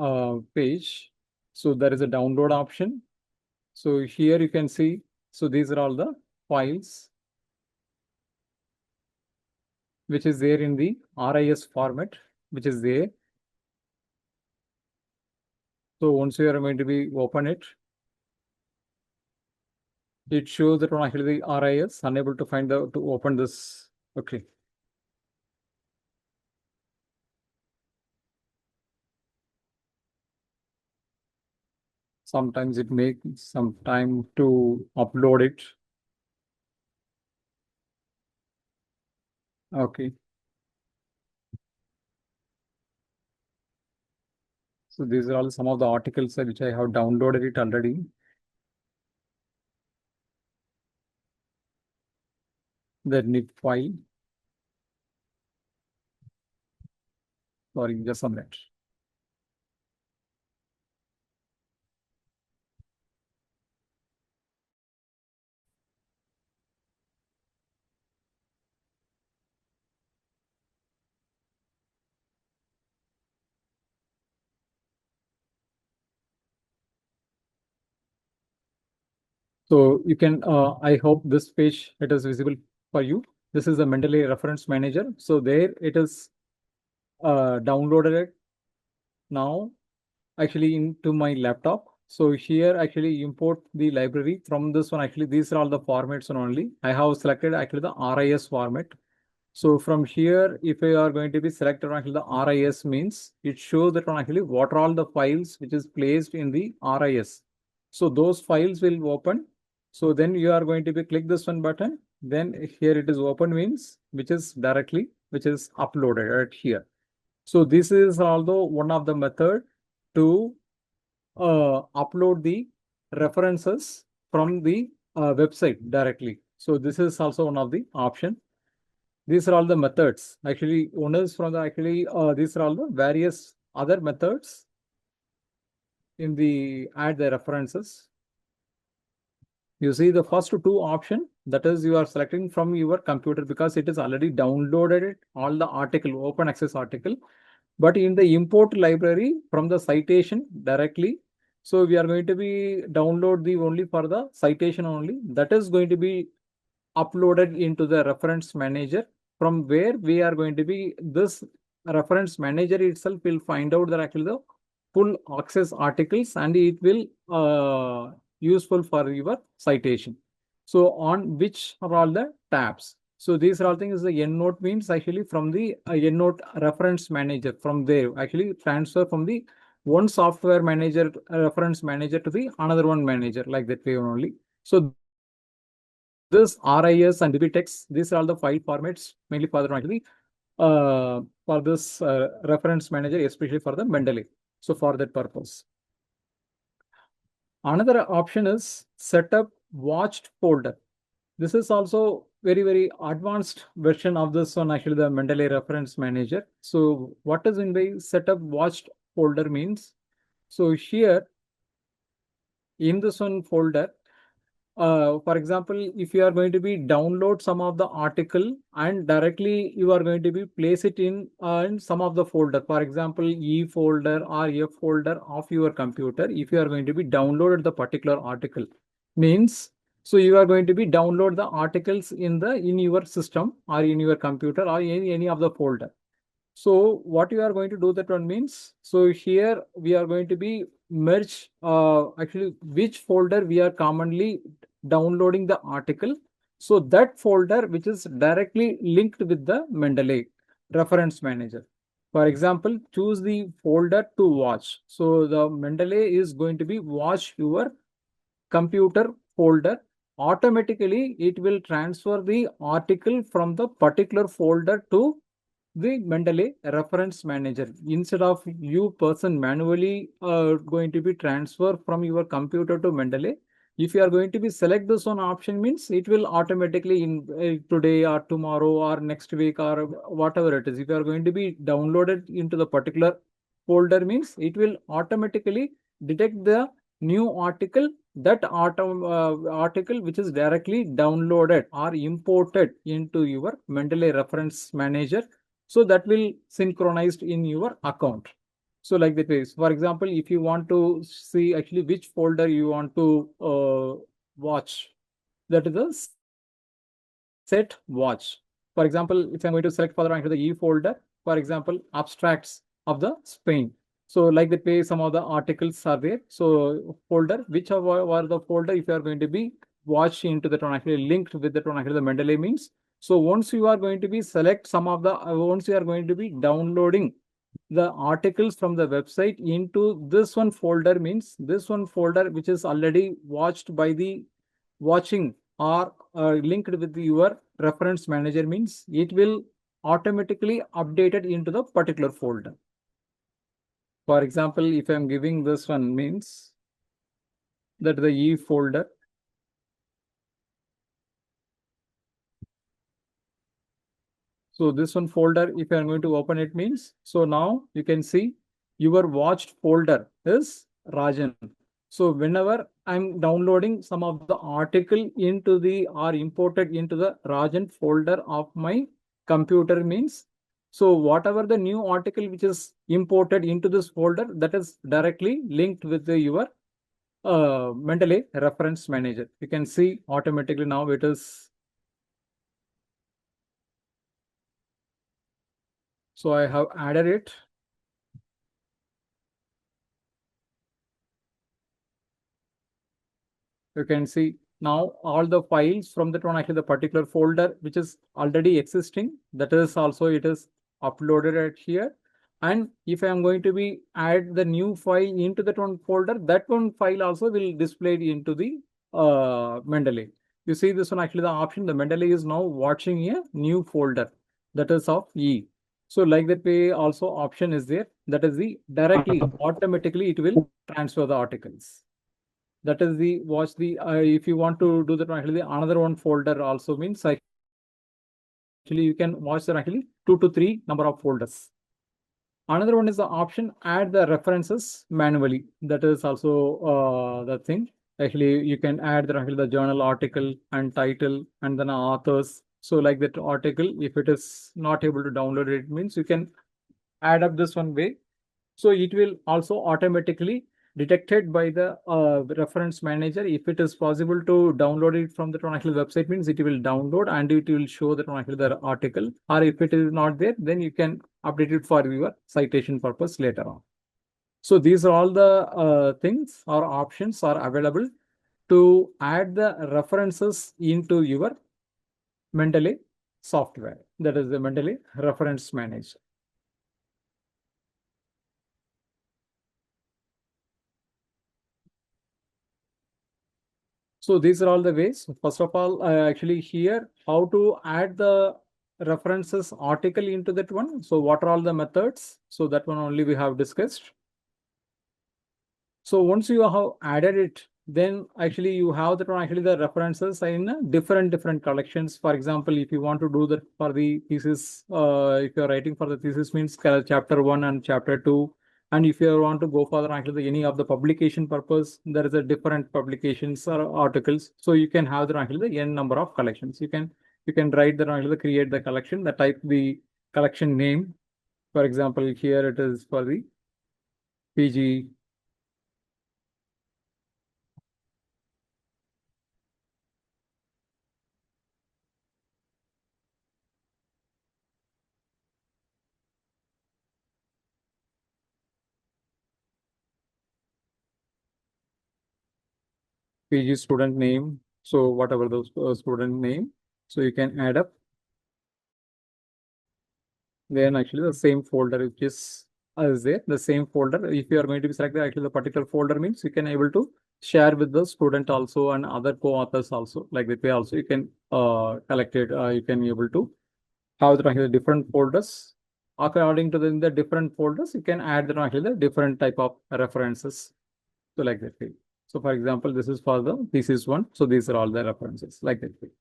page. So there is a download option. So here you can see, so these are all the files which is there in the RIS format, which is there. So once you are going to be open it, it shows that one actually the RIS unable to find the to open this. Okay. Sometimes it makes some time to upload it. Okay. So these are all some of the articles which I have downloaded it already. The NIP file. Sorry, just a minute. So you can, I hope this page, it is visible for you. This is the Mendeley Reference Manager. So there it is downloaded it now actually into my laptop. So here actually import the library from this one. Actually, these are all the formats only. I have selected actually the RIS format. So from here, if you are going to be selected actually the RIS means it shows that actually what are all the files which is placed in the RIS. So those files will open. So then you are going to be click this one button. Then here it is open means which is directly which is uploaded right here. So this is although one of the method to upload the references from the website directly. So this is also one of the option. These are all the methods. Actually, owners from the actually these are all the various other methods in the add the references. You see the first two option, that is you are selecting from your computer because it is already downloaded it, all the article, open access article. But in the import library from the citation directly, So we are going to be download the only for the citation only. That is going to be uploaded into the reference manager, from where we are going to be this reference manager itself will find out that actually the full access articles, and it will useful for your citation. So on which are all the tabs. So these are all things. The EndNote means actually from the EndNote reference manager, from there actually transfer from the one software manager reference manager to the another one manager, like that way only. So this RIS and BBTeX, these are all the file formats mainly for the actually for this reference manager, especially for the Mendeley. So for that purpose. Another option is set up watched folder. This is also very advanced version of this one, actually the Mendeley reference manager. So what is in by set up watched folder means? So here in this one folder, for example, if you are going to be download some of the article and directly you are going to be place it in some of the folder, for example, E folder or F folder of your computer. If you are going to be downloaded the particular article means, so you are going to be download the articles in your system or in your computer or any of the folder. So what you are going to do that one means, so here we are going to be merge actually which folder we are commonly downloading the article. So that folder which is directly linked with the Mendeley reference manager. For example, choose the folder to watch. So the Mendeley is going to be watch your computer folder. Automatically it will transfer the article from the particular folder to the Mendeley reference manager. Instead of you person manually going to be transfer from your computer to Mendeley, if you are going to be select this one option means it will automatically in today or tomorrow or next week or whatever it is. If you are going to be downloaded into the particular folder means it will automatically detect the new article, that article which is directly downloaded or imported into your Mendeley reference manager. So that will synchronized in your account. So like that way, for example, if you want to see actually which folder you want to watch, that is the set watch. For example, if I'm going to select further into the E folder, for example, abstracts of the Spain. So like that way, some of the articles are there. So folder, which are the folder if you are going to be watch into the one actually linked with the one actually the Mendeley means. So once you are going to be select some of the once you are going to be downloading the articles from the website into this one folder means this one folder which is already watched by the watching or linked with your reference manager means it will automatically updated into the particular folder. For example, if I'm giving this one means that the E folder. So this one folder, if I'm going to open it means, so now you can see your watched folder is Rajan. So whenever I'm downloading some of the article into the or imported into the Rajan folder of my computer means, so whatever the new article which is imported into this folder, that is directly linked with your Mendeley reference manager. You can see automatically now it is. So I have added it. You can see now all the files from that one actually the particular folder which is already existing, that is also it is uploaded at here. And if I am going to be add the new file into that one folder, that one file also will display into the Mendeley. You see this one actually the option, the Mendeley is now watching a new folder that is of E. So like that way also option is there, that is the directly automatically it will transfer the articles. That is the watch the if you want to do that actually another one folder also means actually you can watch that actually 2 to 3 number of folders. Another one is the option add the references manually. That is also the thing. Actually, you can add the journal article and title and then authors. So like that article, if it is not able to download it, means you can add up this one way. So it will also automatically detected by the reference manager. If it is possible to download it from the Tonacli website, means it will download and it will show the Tonacli the article. Or if it is not there, then you can update it for your citation purpose later on. So these are all the things or options are available to add the references into your Mendeley software. That is the Mendeley Reference Manager. So these are all the ways. First of all, actually here, how to add the references article into that one. So what are all the methods? So that one only we have discussed. So once you have added it, then actually you have the references in different collections. For example, if you want to do that for the thesis, if you're writing for the thesis means chapter 1 and chapter 2. And if you want to go for any of the publication purpose, there is a different publications or articles. So you can have the n number of collections. You can write create the collection, the type the collection name. For example, here it is for the PG. PG student name. So whatever the student name, so you can add up. Then actually the same folder which is there, the same folder. If you are going to be selected, actually the particular folder means you can able to share with the student also and other co-authors also. Like that way also you can collect it. You can be able to have the different folders. According to the different folders, you can add the different type of references. So like that way. So for example, this is for the thesis one. So these are all the references like that way.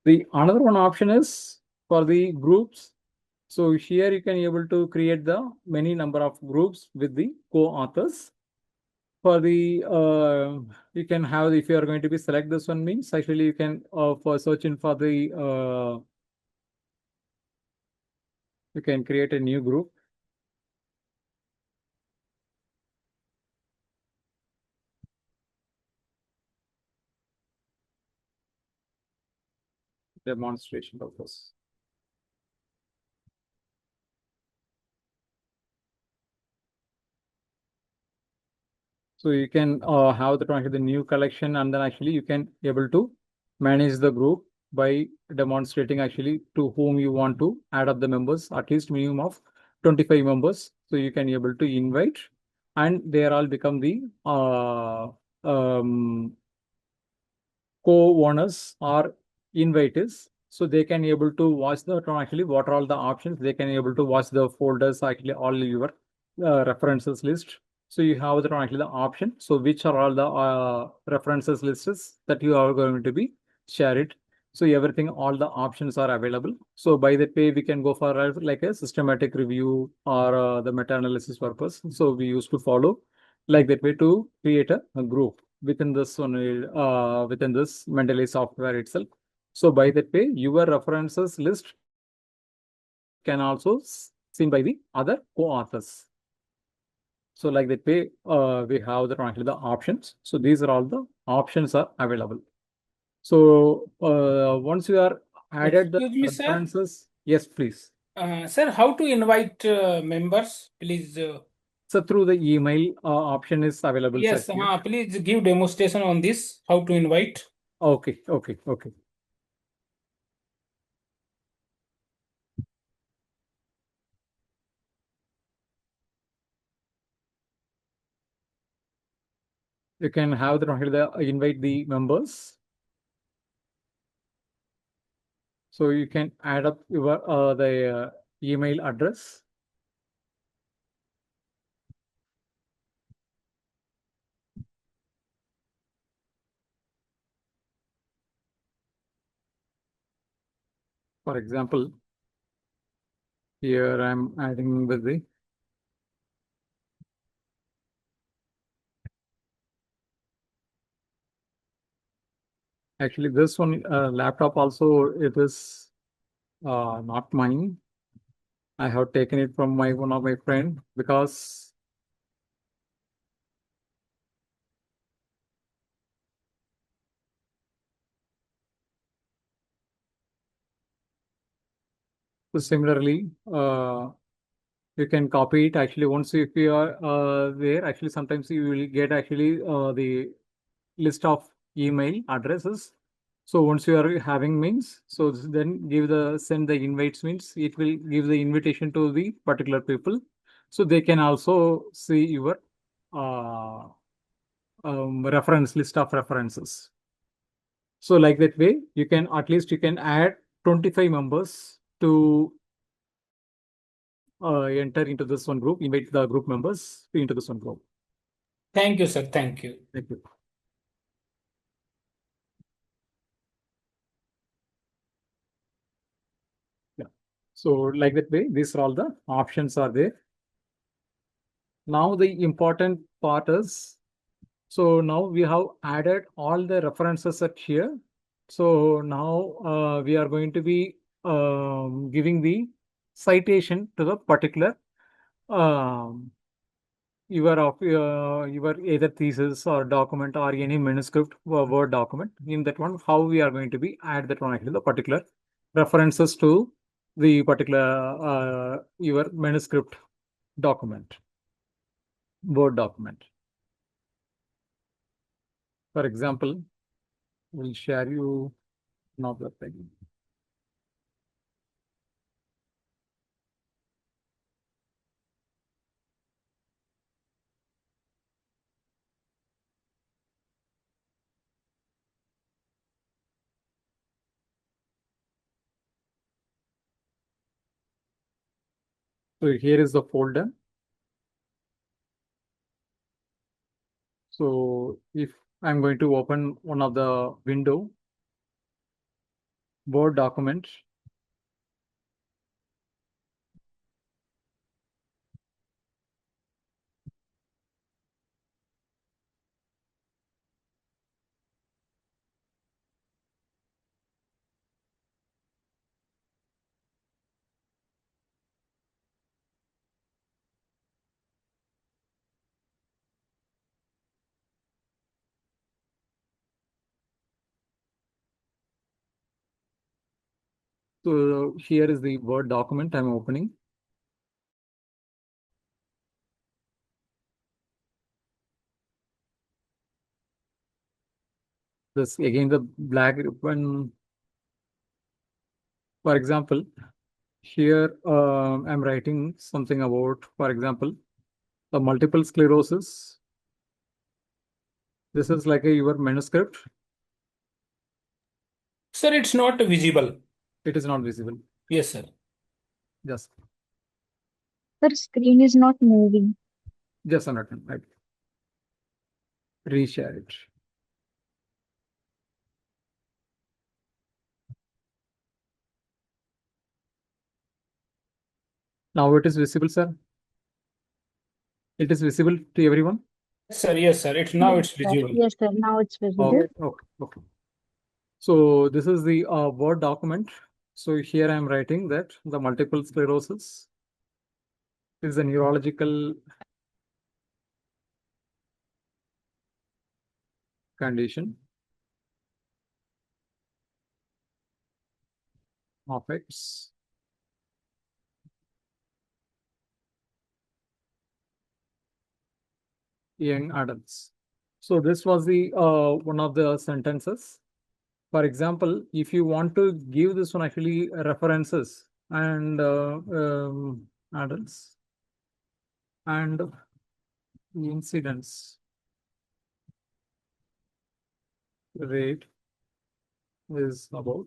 The another one option is for the groups. So here you can able to create the many number of groups with the co-authors. For the you can have, if you are going to be select this one means actually you can for searching for the you can create a new group. Demonstration purpose. So you can have the new collection, and then actually you can able to manage the group by demonstrating actually to whom you want to add up the members, at least minimum of 25 members. So you can able to invite, and they are all become the co-owners or invitees. So they can able to watch the actually what are all the options. They can able to watch the folders, actually all your references list. So you have actually the option. So which are all the references lists that you are going to be share it. So everything, all the options are available. So by that way, we can go for like a systematic review or the meta-analysis purpose. So we used to follow like that way to create a group within this one, within this Mendeley software itself. So by that way, your references list can also seen by the other co-authors. So like that way, we have actually the options. So these are all the options are available. So once you are added the Excuse me, sir. references, yes, please. Sir, how to invite members? Please. So through the email option is available, sir, Yes, here. please give demonstration on this, how to invite. Okay, okay, okay. You can have the invite the members. So you can add up your the email address. For example, here I'm adding with the actually this one laptop also it is not mine. I have taken it from my one of my friend because So similarly, you can copy it actually once if you are there. Actually, sometimes you will get actually the list of email addresses. So once you are having means, so then send the invites means it will give the invitation to the particular people, so they can also see your uh, reference list of references. So like that way, you can at least you can add 25 members to enter into this one group, invite the group members into this one group. Thank you, sir. Thank you. Thank you. Yeah. So like that way, these are all the options are there. Now the important part is, so now we have added all the references at here. So now we are going to be giving the citation to the particular um, your either thesis or document or any manuscript or Word document. In that one, how we are going to be add that one actually the particular references to the particular your manuscript document, Word document. For example, we'll share you now the thing. So here is the folder. So if I'm going to open one of the window, Word document, so here is the Word document I'm opening. This again the black one. For example, here I'm writing something about, for example, the multiple sclerosis. This is like your manuscript. Sir, it's not visible. It is not visible. Yes, sir. Just The screen is not moving. a minute. Right. Reshare it. Now it is visible, sir. It is visible to everyone. Sir, yes, sir. Now Yes, it's sir. visible. Yes, sir. Now it's visible. Okay. Okay. So this is the Word document. So here I am writing that the multiple sclerosis is a neurological condition affects young adults. So this was the one of the sentences. For example, if you want to give this one actually references and adults and incidence rate is about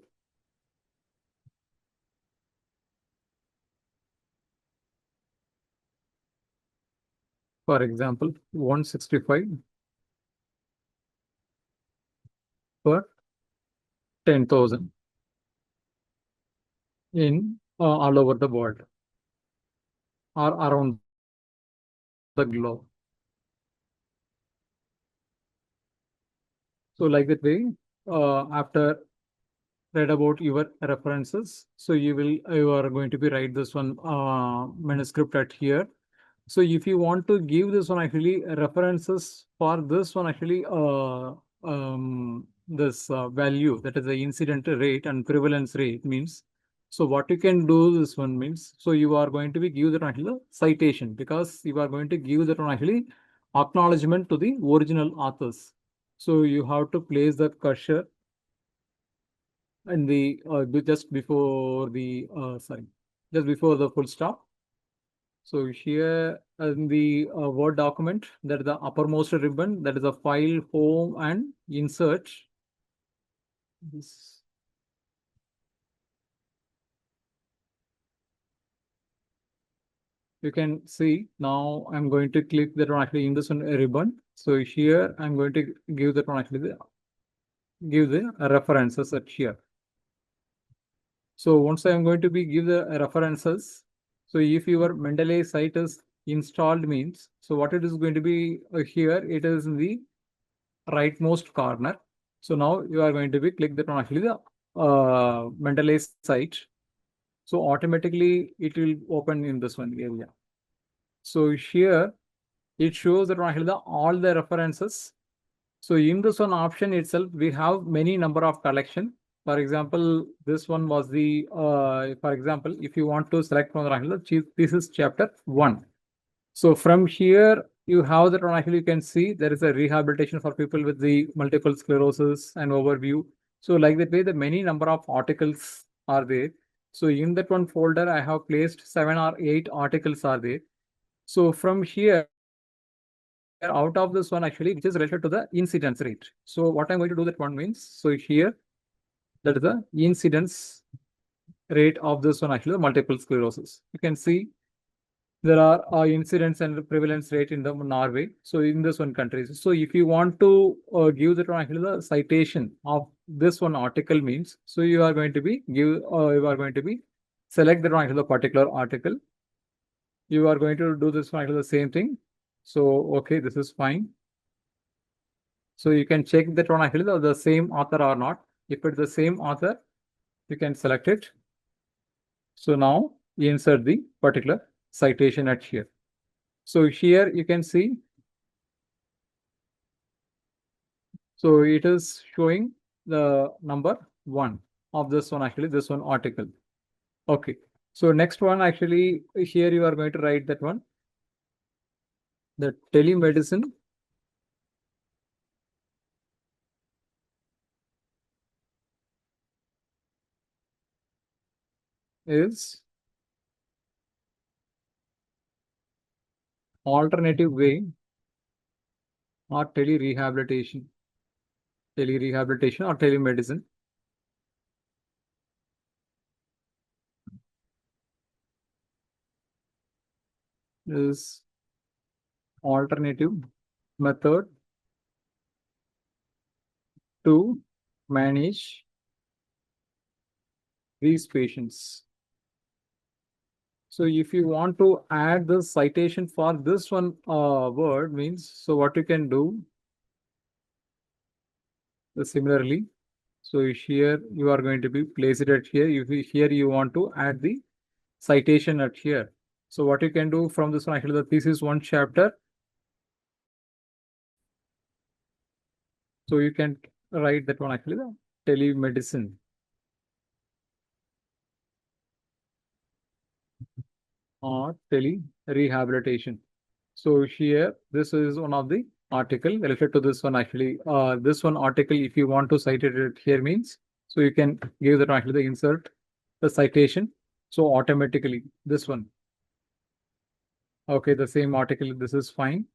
for example 165 per 10,000 in all over the world or around the globe. So like that way, after read about your references, so you are going to be write this one manuscript at here. So if you want to give this one actually references for this one actually this value, that is the incident rate and prevalence rate means. So what you can do this one means, so you are going to be give that actually citation, because you are going to give that one actually acknowledgement to the original authors. So you have to place the cursor in the just before the just before the full stop. So here in the Word document, that is the uppermost ribbon, that is the file, home, and insert. This. You can see now I'm going to click that one actually in this one ribbon. So here I'm going to give that one actually give the references at here. So once I'm going to be give the references. So if your Mendeley site is installed means, so what it is going to be here, it is in the rightmost corner. So now you are going to be click that on actually the Mendeley site. So automatically it will open in this one area. So here it shows that actually all the references. So in this one option itself, we have many number of collection. For example, this one was the, for example, if you want to select from the this is chapter 1. So from here, you have that one actually you can see there is a rehabilitation for people with the multiple sclerosis and overview. So like that way, the many number of articles are there. So in that one folder, I have placed 7 or 8 articles are there. So from here, out of this one actually, which is related to the incidence rate. So what I'm going to do that one means, so here, that is the incidence rate of this one actually, the multiple sclerosis. You can see there are incidence and prevalence rate in the Norway. So in this one countries. So if you want to give that one actually the citation of this one article means, so you are going to be select that one actually the particular article. You are going to do this one actually the same thing. So okay, this is fine. So you can check that one actually the same author or not. If it's the same author, you can select it. So now you insert the particular citation at here. So here you can see. So it is showing the number 1 of this one actually, this one article. Okay. So next one actually here you are going to write that one. The telemedicine is alternative way or telerehabilitation or telemedicine is alternative method to manage these patients. So if you want to add the citation for this one word means, so what you can do similarly. So here you are going to be place it at here. If here you want to add the citation at here. So what you can do from this one actually the thesis 1 chapter. So you can write that one actually the telemedicine or tele-rehabilitation. So here, this is one of the article related to this one actually. This one article, if you want to cite it here means, so you can give that actually the insert, the citation. So automatically this one. Okay, the same article, this is fine.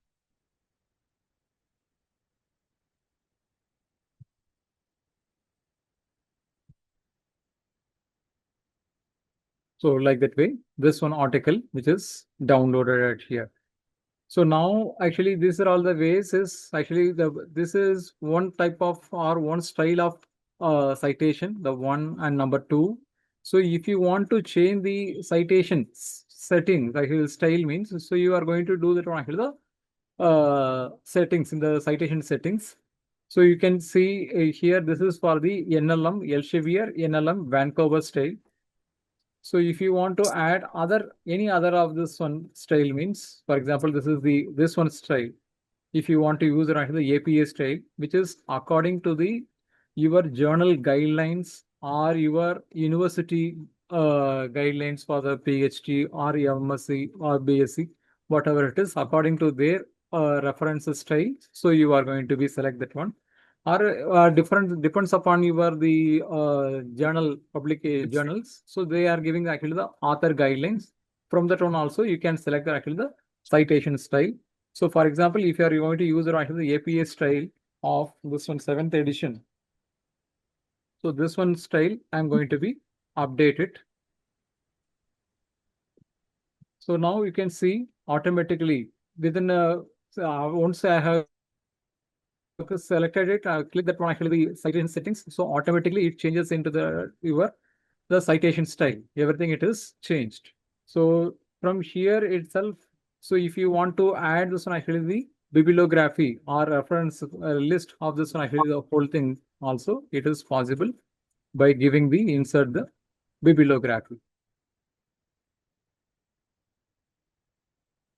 So like that way, this one article, which is downloaded at here. So now actually these are all the ways is actually this is one type of or one style of citation, the 1 and number 2. So if you want to change the citation settings, actually style means, so you are going to do that on actually the settings in the citation settings. So you can see here this is for the NLM Elsevier NLM Vancouver style. So if you want to add any other of this one style means, for example, this is this one style. If you want to use it under the APA style, which is according to your journal guidelines or your university guidelines for the PhD or MSc or BSc, whatever it is, according to their reference style. So you are going to be select that one. Or different depends upon your the journal public journals. So they are giving actually the author guidelines. From that one also you can select actually the citation style. So for example, if you are going to use actually the APA style of this one 7th edition. So this one style I'm going to be updated. So now you can see automatically within once I have selected it, I click that one actually the citation settings. So automatically it changes into the citation style. Everything it is changed. So from here itself, so if you want to add this one actually the bibliography or reference list of this one actually the whole thing also it is possible by giving the insert the bibliography.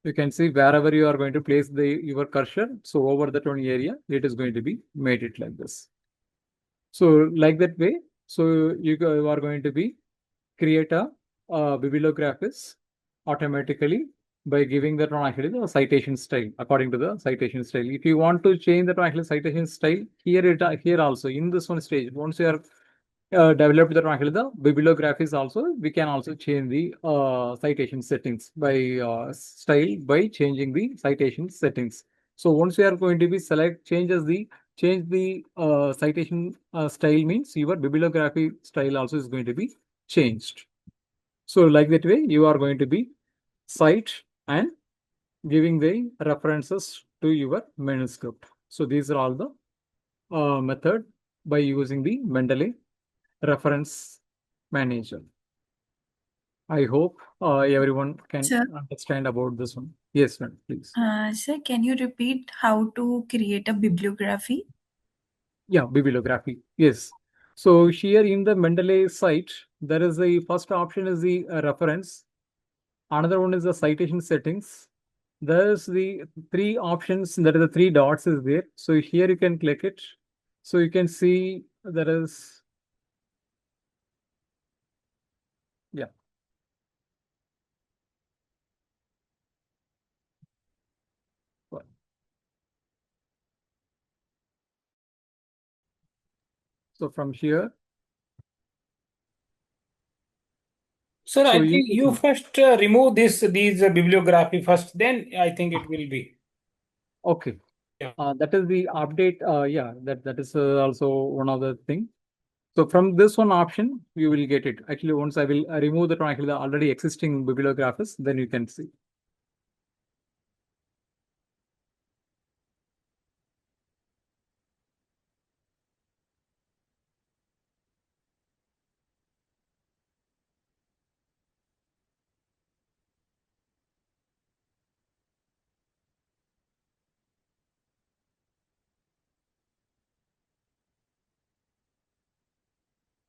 You can see wherever you are going to place your cursor. So over that one area, it is going to be made it like this. So like that way, so you are going to be create a bibliographies automatically by giving that one actually the citation style according to the citation style. If you want to change that one actually citation style here also in this one stage, once you are developed that one actually the bibliographies also we can also change the citation settings by style by changing the citation settings. So once we are going to be change the citation style means your bibliography style also is going to be changed. So like that way, you are going to be cite and giving the references to your manuscript. So these are all the method by using the Mendeley reference manager. I hope everyone can Sir, understand about this one. Yes, ma'am, please. sir, can you repeat how to create a bibliography? Yeah, bibliography. Yes. So here in the Mendeley site, there is the first option is the reference. Another one is the citation settings. There's the three options. There are the three dots is there. So here you can click it. So you can see there is, yeah. So from here, Sir, so I you think you first remove these bibliography first, then I think it will be. okay. Yeah. That is the update. Yeah, that is also one of the thing. So from this one option, you will get it. Actually, once I will remove the actually the already existing bibliographies, then you can see.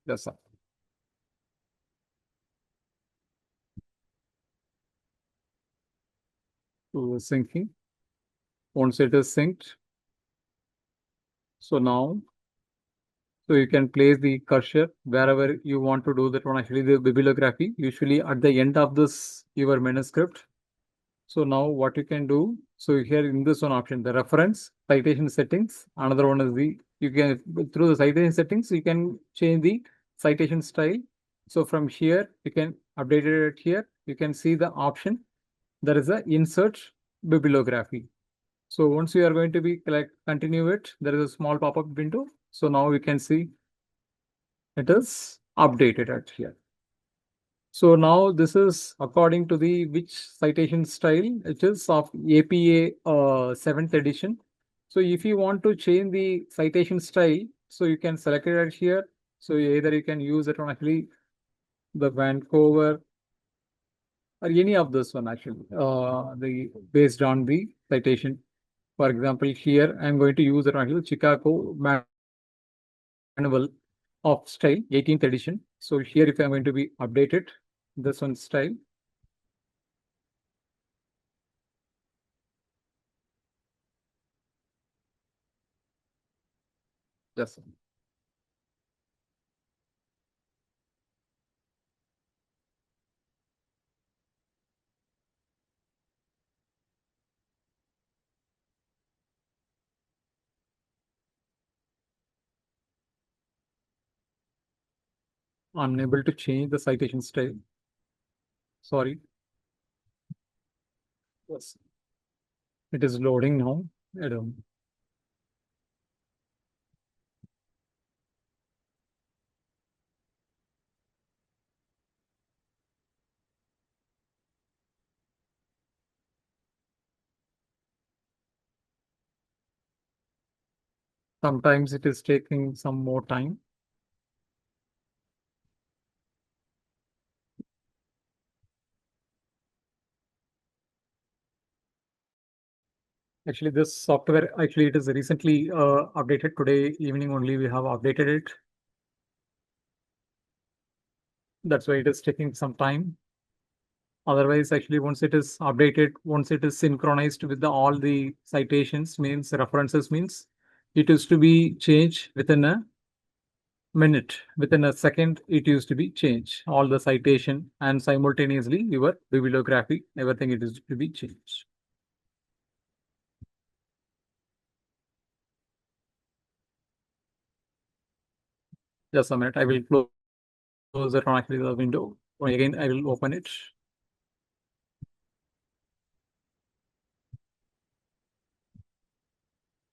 That's all. So syncing. Once it is synced, so now, so you can place the cursor wherever you want to do that one. Actually, the bibliography usually at the end of this your manuscript. So now what you can do, so here in this one option, the reference citation settings. Another one is the you can through the citation settings you can change the citation style. So from here you can update it here. You can see the option. There is a insert bibliography. So once you are going to be continue it, there is a small pop-up window. So now we can see it is updated at here. So now this is according to the which citation style, it is of APA 7th edition. So if you want to change the citation style, so you can select it right here. So either you can use it on actually the Vancouver or any of this one actually, the based on the citation. For example, here I'm going to use it on actually Chicago manual of style 18th edition. So here if I'm going to be updated this one style. Yes. unable to change the citation style. Sorry. Yes. It is loading now. I don't. Sometimes it is taking some more time. Actually, this software, actually, it is recently updated. Today evening only we have updated it. That's why it is taking some time. Otherwise, actually, once it is updated, once it is synchronized with all the citations, means references, means it is to be changed within a minute, within a second. It used to be changed, all the citation, and simultaneously your bibliography, everything it is to be changed. Just a minute, I will close it on actually the window. Again, I will open it.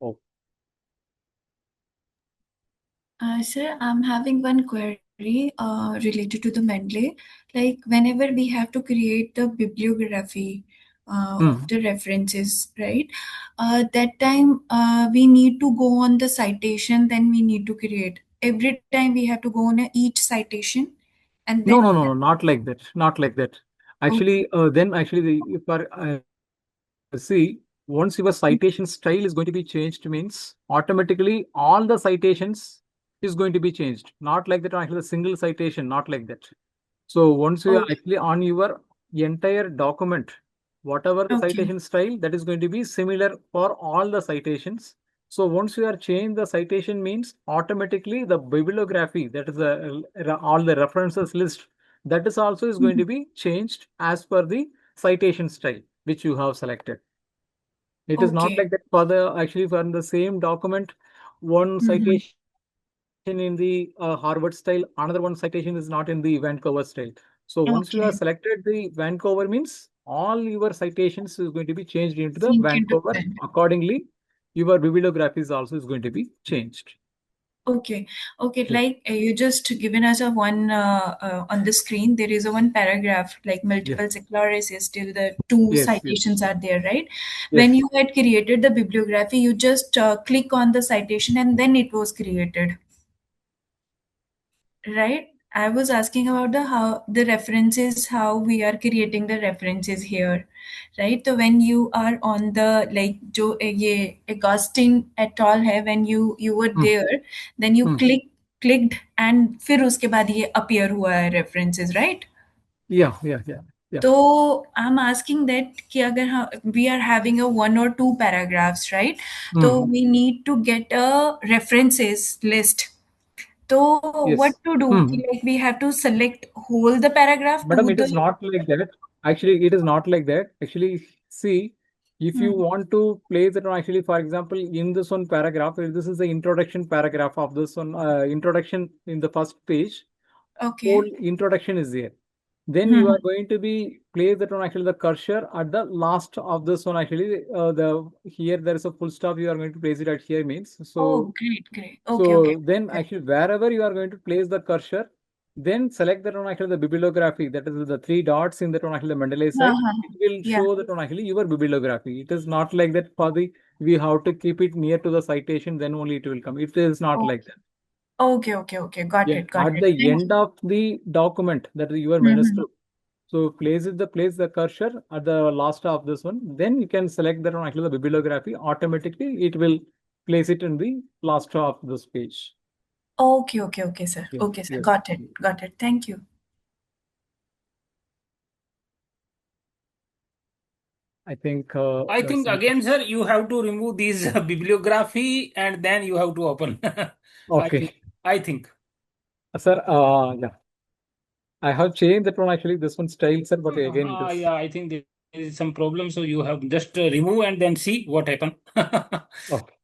Oh, Sir, I'm having one query related to the Mendeley. Like whenever we have to create the bibliography of the references, right? That time we need to go on the citation, then we need to create. Every time we have to go on each citation, and no, then no, no, no, not like that. Not like that. oh, Actually, then actually, if see, once your citation style is going to be changed, means automatically all the citations is going to be changed. Not like that, actually, a single citation, not like that. So once you are okay, actually on your entire document, whatever the okay, citation style, that is going to be similar for all the citations. So once you are changed the citation, means automatically the bibliography, that is all the references list, that is also is going to be changed as per the citation style which you have selected. It is not okay. like that for the actually for the same document, one Mm-hmm. citation in the Harvard style, another one citation is not in the Vancouver style. So once you have Okay. selected the Vancouver, means all your citations is going to be changed into the Sync into Vancouver. that. Accordingly, your bibliography is also is going to be changed. Okay, okay. Yes, Like you just given us a one on the screen. There is a one paragraph like yes, multiple sclerosis. Still, the two yes, yes, citations are there, right? When yes. you had created the bibliography, you just click on the citation and then it was created, right? I was asking about the how the references, how we are creating the references here, right? So when you are on the like जो ये Augustine et al है, when you were Hmm, there, then you hmm. clicked and फिर उसके बाद ये appear हुआ है references, right? Yeah, yeah, yeah, yeah. तो I'm asking that कि अगर we are having a one or two paragraphs, right? तो Hmm. we need to get a references list. So what Yes. to do? Hmm. कि like we have to select whole the paragraph to Madam, it the. is not like that. Actually, it is not like that. Actually, see, if you Hmm. want to place it on, actually, for example, in this one paragraph, if this is the introduction paragraph of this one, introduction in the first page, whole Okay. introduction is there. Then you Hmm. are going to be place that on actually the cursor at the last of this one. Actually, the here there is a full stop. You are going to place it at here means Oh, so. great, great. Okay, okay. So then actually wherever you are going to place the cursor, then select that on actually the bibliography, that is the three dots in that on actually the Mendeley side. Uh-huh. It will Yeah. show that on actually your bibliography. It is not like that for the, we have to keep it near to the citation, then only it will come. It is not like Okay. that. Okay, okay, okay. Got Yeah, it, got at it. the Thank end you. of the document that is your Mm-hmm. manuscript. So place the cursor at the last of this one. Then you can select that on actually the bibliography. Automatically, it will place it in the last of this page. Okay, okay, okay, sir. Yes, Okay, sir. yes. Got it, got it. Thank you. I think I there's think some. again, sir, you have to remove these bibliography and then you have to open. I Okay, think. I think. sir. Yeah, I have changed that one actually. This one style, sir, but again it is Yeah, I think there is some problem. So you have just remove and then see what happen. okay.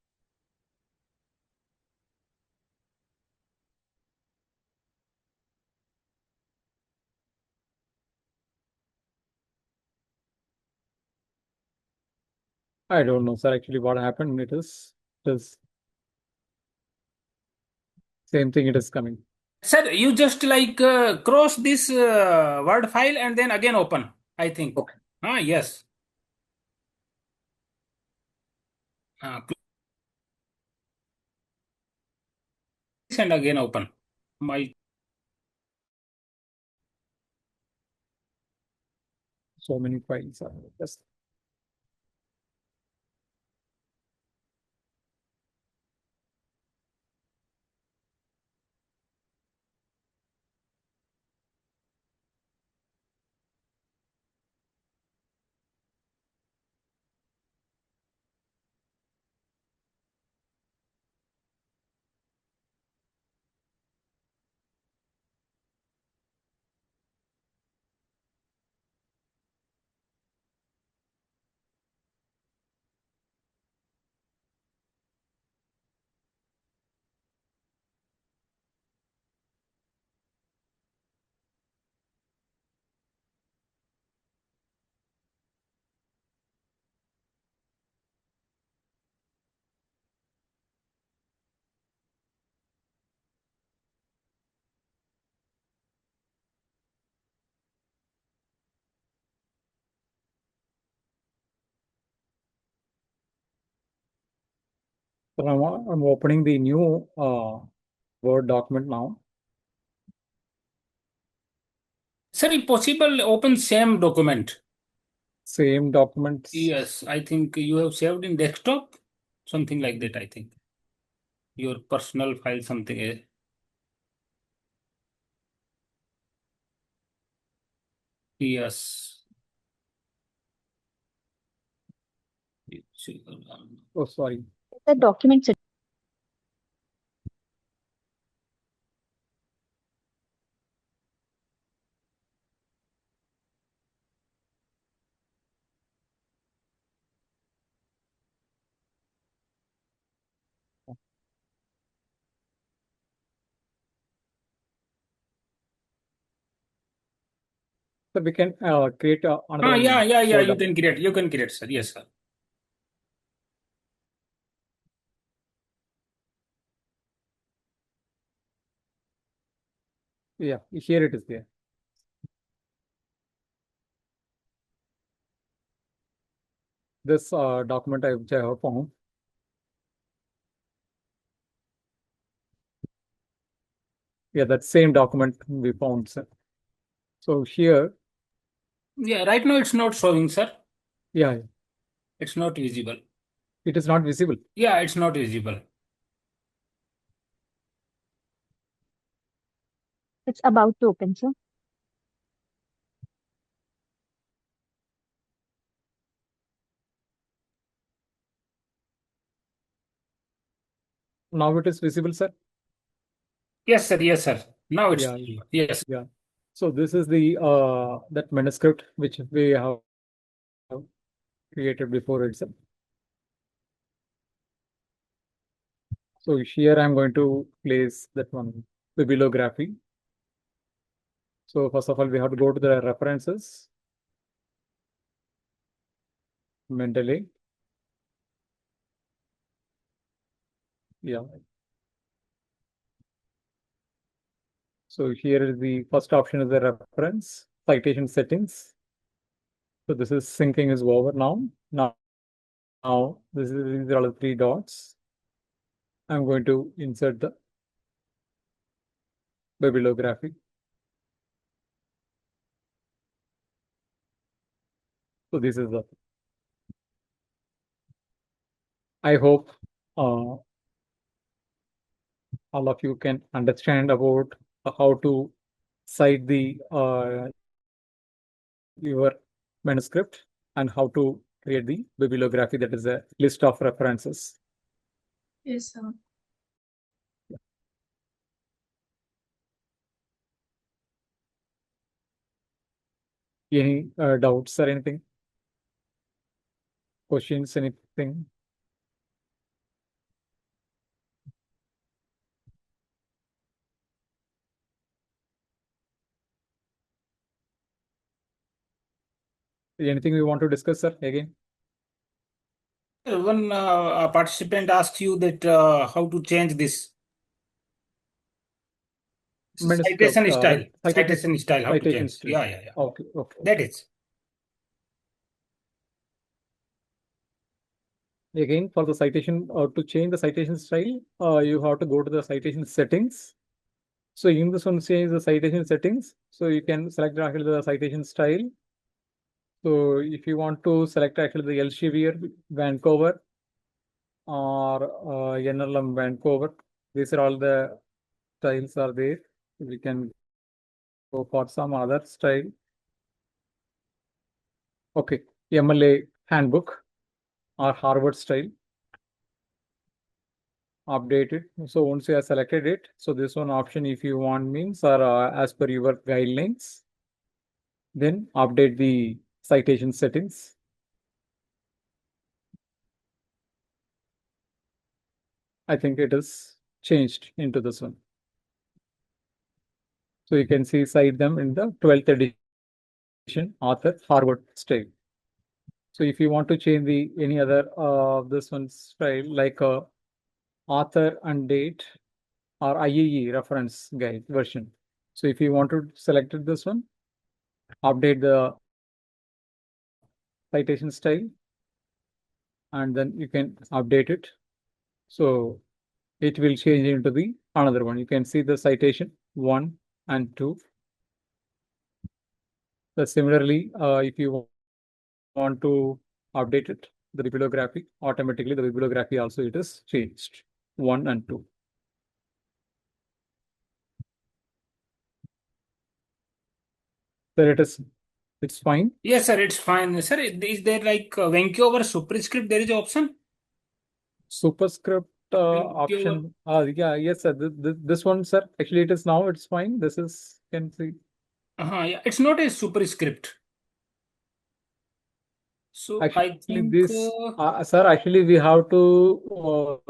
I don't know, sir. Actually, what happened? It is same thing. It is coming. Sir, you just like cross this Word file and then again open, I think. Okay. Yes. And again open. My So many files are just. So I'm opening the new Word document now. Sir, if possible, open same document. Same documents. Yes, I think you have saved in desktop, something like that, I think. Your personal file, something. Yes. Oh, sorry. The documents. So we can create another one. Yeah. Word You can create. You can create, sir. Yes, sir. Yeah, here it is there. This document which I have found. Yeah, that same document we found, sir. So here, Yeah, right now it's not showing, sir. yeah, It's not visible. it is not visible. Yeah, it's not visible. It's about to open, sir. Now it is visible, sir. Yes, sir. Yes, sir. Now it's Yeah, yes. yeah. So this is the that manuscript which we have created before itself. So here I'm going to place that one bibliography. So first of all, we have to go to the references, Mendeley. Yeah. So here is the first option is the reference citation settings. So this is syncing is over now. Now these are all the three dots. I'm going to insert the bibliography. So this is the. I hope all of you can understand about how to cite the your manuscript and how to create the bibliography, that is a list of references. Yes, sir. Any doubts or anything? Questions, anything? Anything we want to discuss, sir, again? One a participant asks you that how to change this Manuscript, citation style. citation Citation style, how to citation change? style. Yeah. Okay, okay. That is. Again, for the citation, to change the citation style, you have to go to the citation settings. So in this one, change the citation settings. So you can select actually the citation style. So if you want to select actually the Elsevier, Vancouver, or NLM Vancouver, these are all the styles are there. We can go for some other style. Okay, MLA handbook or Harvard style. Update it. So once you have selected it, so this one option, if you want, means or as per your guidelines, then update the citation settings. I think it is changed into this one. So you can see cite them in the 12th edition author Harvard style. So if you want to change the any other this one style like author and date or IEE reference guide version. So if you want to select this one, update the citation style, and then you can update it. So it will change into the another one. You can see the citation 1 and 2. So similarly, if you want to update it, the bibliography, automatically the bibliography also it is changed 1 and 2. So it's fine. Yes, sir, it's fine. Sir, is there like Vancouver superscript? There is option? Superscript option. Yeah, yes, sir. This one, sir, actually it is now, it's fine. This is, can see. Yeah, it's not a superscript. So I Actually, think, this, sir, actually we have to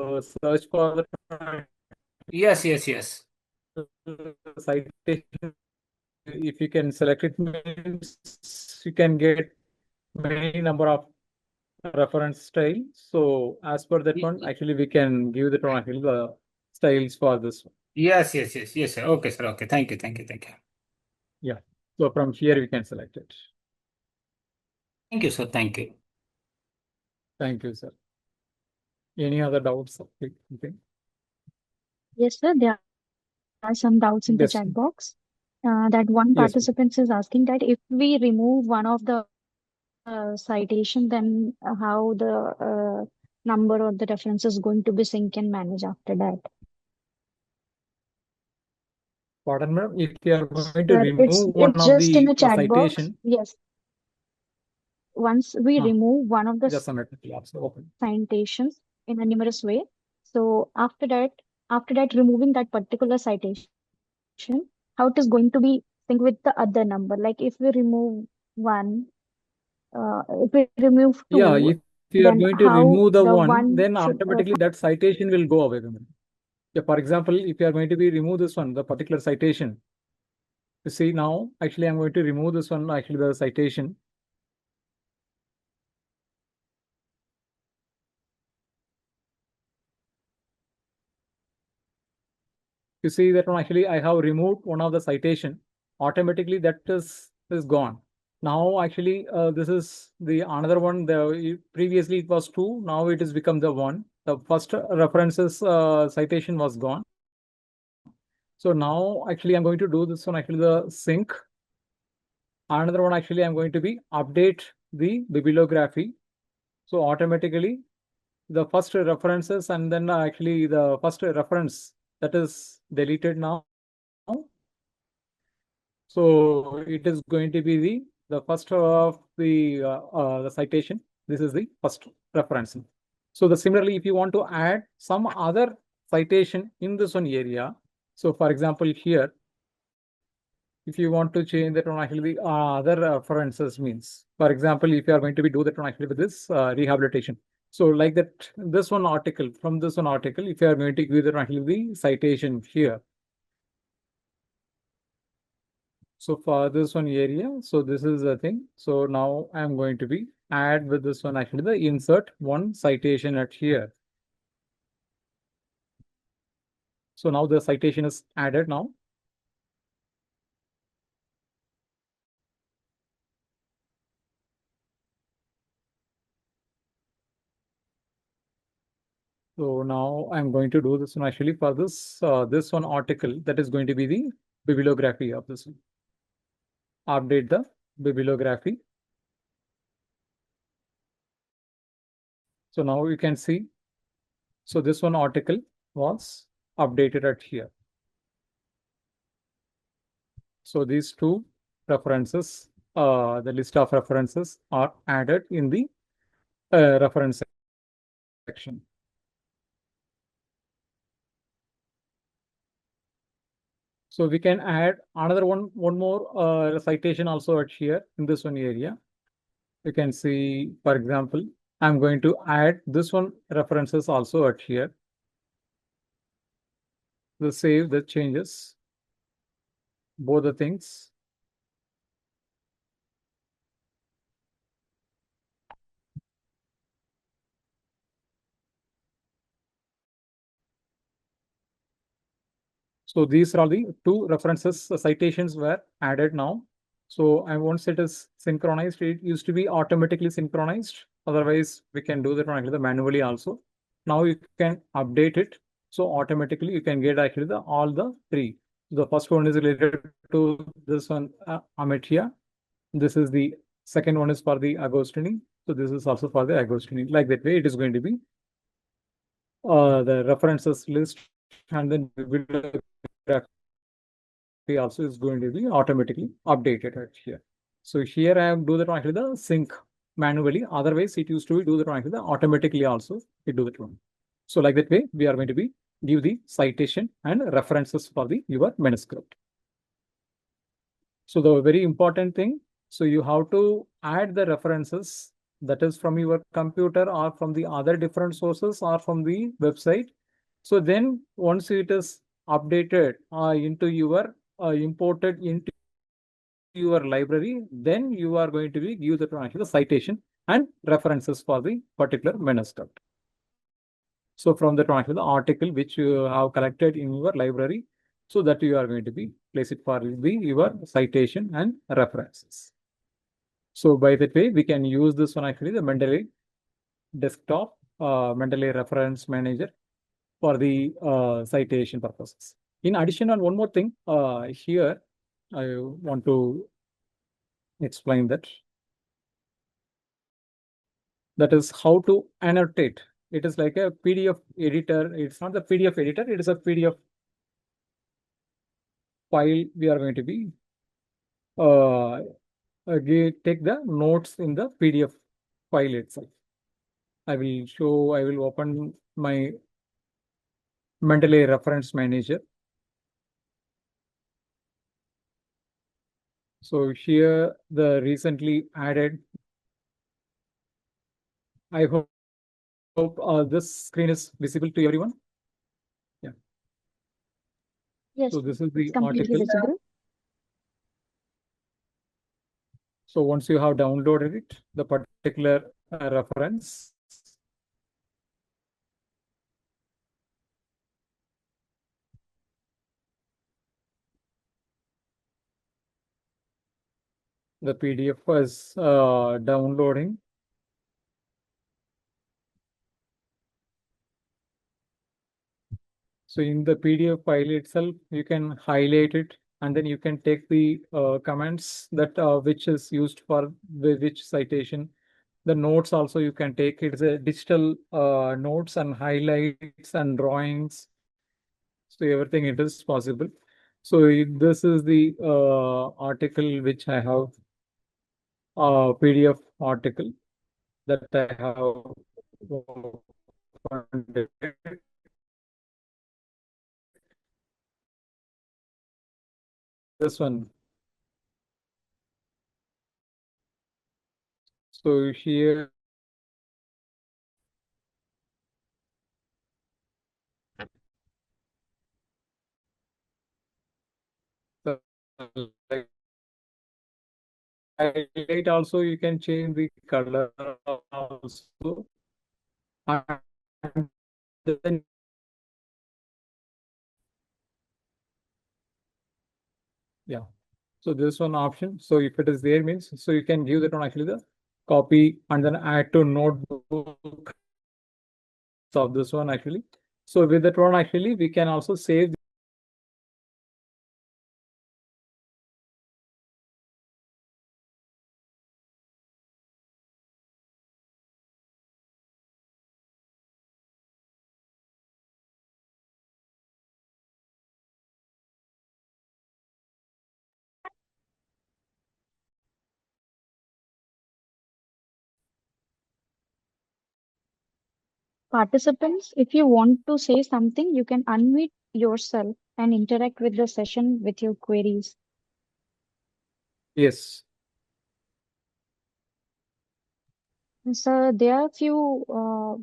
search for the yes. citation. If you can select it, means you can get many number of reference style. So as per that one, actually we can give the actually the styles for this one. Yes, sir. Okay, sir. Okay. Thank you. Yeah. So from here we can select it. Thank you, sir. Thank you. Thank you, sir. Any other doubts? Okay. Yes, sir. There are some doubts in the Yes. chat box. That one Yes. participant is asking that if we remove one of the citation, then how the number or the reference is going to be sync and manage after that. Pardon, ma'am. If you are going to Sir, remove one it's of just in the the chat box. citation, Yes. Once we remove one of the just a minute, please. Open. citations in a numerous way. So after that, removing that particular citation, how it is going to be synced with the other number. Like if we remove one, if we remove two, Yeah, if you are then going to how remove the the one, then should automatically that citation will go away. Yeah, for example, if you are going to be remove this one, the particular citation. You see now, actually, I'm going to remove this one, actually the citation. You see that one, actually I have removed one of the citation. Automatically that is gone. Now actually this is the another one. The previously it was 2. Now it has become the 1. The first references citation was gone. So now actually I'm going to do this one, actually the sync. Another one, actually I'm going to be update the bibliography. So automatically the first references and then actually the first reference that is deleted now. So it is going to be the first of the citation. This is the first reference. So similarly, if you want to add some other citation in this one area, so for example here, if you want to change that one, actually the other references means, for example, if you are going to be do that one actually with this rehabilitation. So like that, this one article, from this one article, if you are going to give that actually the citation here. So for this one area, so this is the thing. So now I'm going to be add with this one actually the insert one citation at here. So now the citation is added now. So now I'm going to do this one actually for this one article that is going to be the bibliography of this one. Update the bibliography. So now you can see. So this one article was updated at here. So these two references, the list of references are added in the reference section. So we can add another one more citation also at here in this one area. You can see, for example, I'm going to add this one references also at here. The save the changes, both the things. So these are all the two references citations were added now. So I once it is synchronized, it used to be automatically synchronized. Otherwise, we can do that actually manually also. Now you can update it. So automatically you can get actually all the three. The first one is related to this one, Ametia. This is the second one is for the Agostini. So this is also for the Agostini. Like that way, it is going to be the references list and then bibliography also is going to be automatically updated right here. So here I am do that actually the sync manually. Otherwise, it used to do that actually the automatically also it do that one. So like that way, we are going to be give the citation and references for the your manuscript. So the very important thing, so you have to add the references that is from your computer or from the other different sources or from the website. So then once it is updated into your imported into your library, then you are going to be give the citation and references for the particular manuscript. So from the article which you have collected in your library, so that you are going to be place it for your citation and references. So by that way, we can use this one actually the Mendeley desktop, Mendeley reference manager for the citation purposes. In addition, on one more thing here, I want to explain that. That is how to annotate. It is like a PDF editor. It's not the PDF editor. It is a PDF file. We are going to be take the notes in the PDF file itself. I will open my Mendeley reference manager. So here the recently added, I hope this screen is visible to everyone. Yeah. Yes, So this is the it's completely article. visible. So once you have downloaded it, the particular reference, the PDF was downloading. So in the PDF file itself, you can highlight it and then you can take the comments that which is used for which citation. The notes also you can take. It's a digital notes and highlights and drawings. So everything it is possible. So this is the article which I have, PDF article that I have opened it. This one. So here the, like highlight also, you can change the color also. And then yeah, so this one option. So if it is there means, so you can give that one actually the copy and then add to notebook of this one actually. So with that one actually, we can also save Participants, if you want to say something, you can unmute yourself and interact with the session with your queries. yes. So there are a few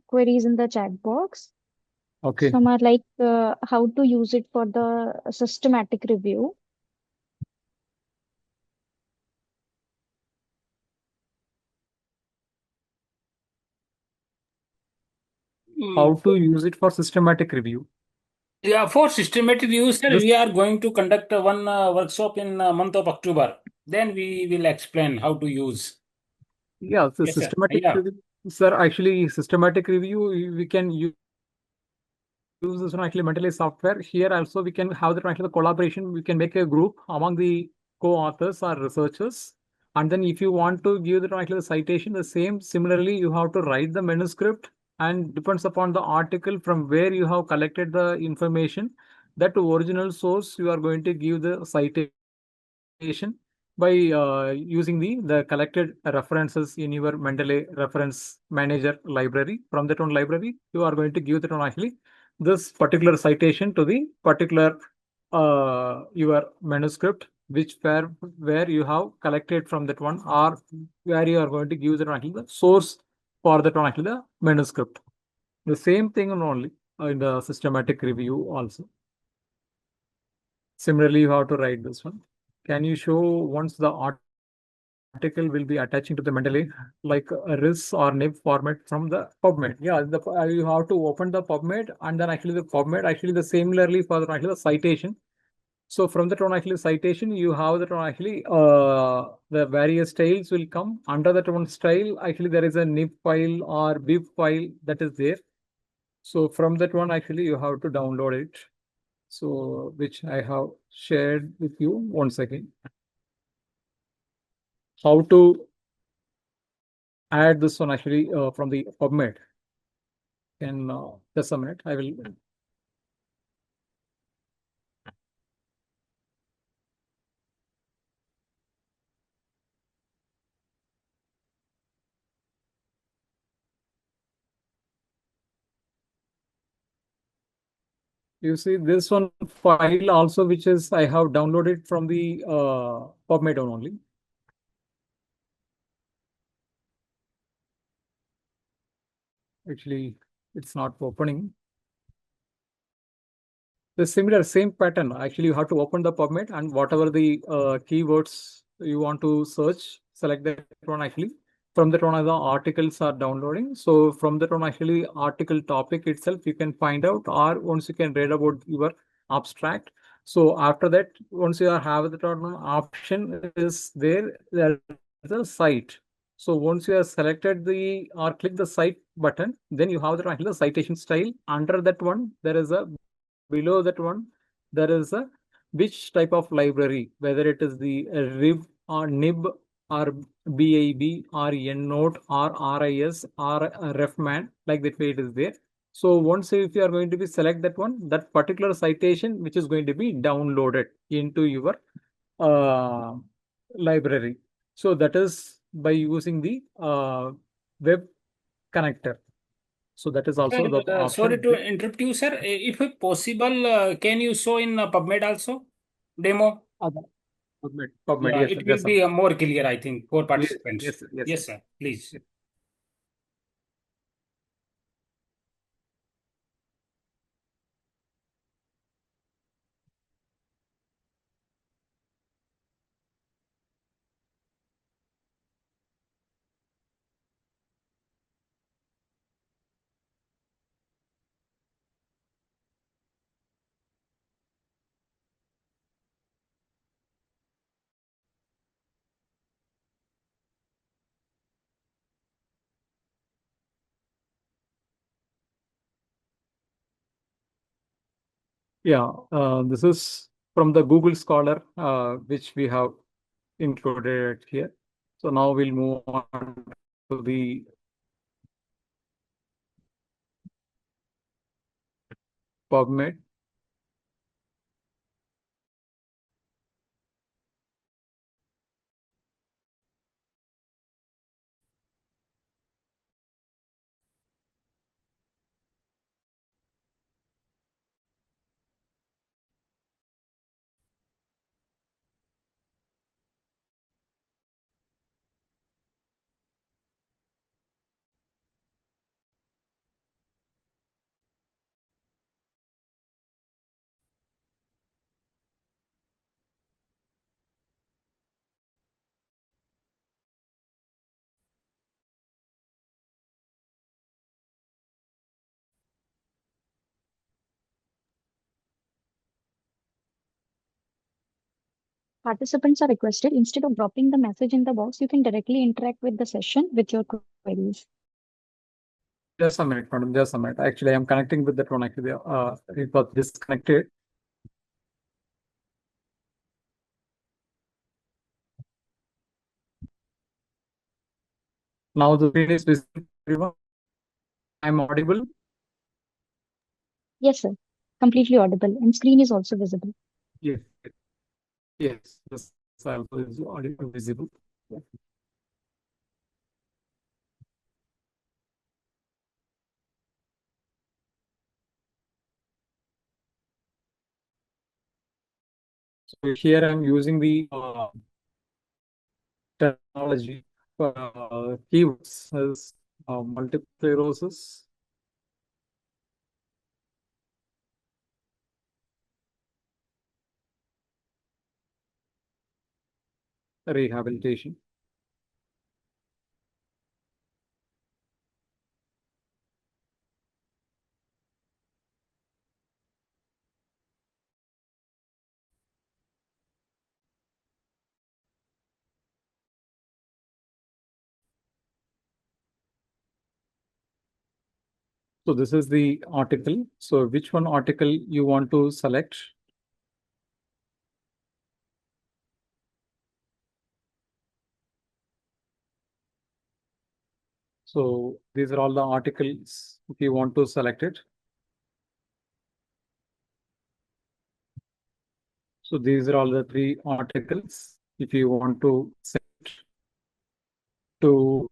queries in the chat box. Okay. Some are like how to use it for the systematic review. How to use it for systematic review. Yeah, for systematic use, sir, This, we are going to conduct one workshop in month of October. Then we will explain how to use. yeah, the Yes, sir. systematic Yeah. review. Sir, actually, systematic review, we can use this one actually Mendeley software. Here also we can have the actually the collaboration. We can make a group among the co-authors or researchers. And then if you want to give the actually the citation, the same similarly, you have to write the manuscript and depends upon the article from where you have collected the information. That original source you are going to give the citation by using the collected references in your Mendeley reference manager library. From that one library, you are going to give that one actually this particular citation to the particular your manuscript, which where you have collected from that one, or where you are going to give that one actually the source for that one actually the manuscript. The same thing only in the systematic review also. Similarly, you have to write this one. Can you show once the article will be attaching to the Mendeley, like a RIS or nib format from the PubMed? Yeah, you have to open the PubMed and then actually the PubMed actually the similarly for the actually the citation. So from that one actually citation, you have that one actually the various styles will come under that one style. Actually, there is a nib file or bib file that is there. So from that one actually you have to download it. So which I have shared with you once again. How to add this one actually from the PubMed. In just a minute, I will. You see this one file also, which is I have downloaded from the PubMed only. Actually, it's not opening. The same pattern. Actually, you have to open the PubMed and whatever the keywords you want to search, select that one actually. From that one, the articles are downloading. So from that one, actually, article topic itself, you can find out, or once you can read about your abstract. So after that, once you have that one option is there, there's a site. So once you have selected the or click the site button, then you have the citation style. Under that one, there is a below that one, there is a which type of library, whether it is the RIB or NIB or BIB or EndNote or RIS or RefMan, like that way it is there. So once if you are going to be select that one, that particular citation which is going to be downloaded into your uh, library. So that is by using the web connector. So that is also the Sorry option. to interrupt you, sir. If possible, can you show in PubMed also demo? PubMed, Yeah, yes, it will just be more clear, I think, for yes, participants. yes, yes, Yes, sir. Please. yes. Yeah, this is from the Google Scholar, which we have included here. So now we'll move on to the PubMed. Participants are requested, instead of dropping the message in the box, you can directly interact with the session with your queries. Just a minute, madam. Just a minute. Actually, I'm connecting with that one. Actually, it was disconnected. Now the screen is visible to everyone. I'm audible. Yes, sir. Completely audible, and screen is also visible. Yes. Yes. This also is audible visible. Yeah. So here I'm using the terminology for keywords as multiple sclerosis, rehabilitation. So this is the article. So which one article you want to select? So these are all the articles if you want to select it. So these are all the 3 articles. If you want to set to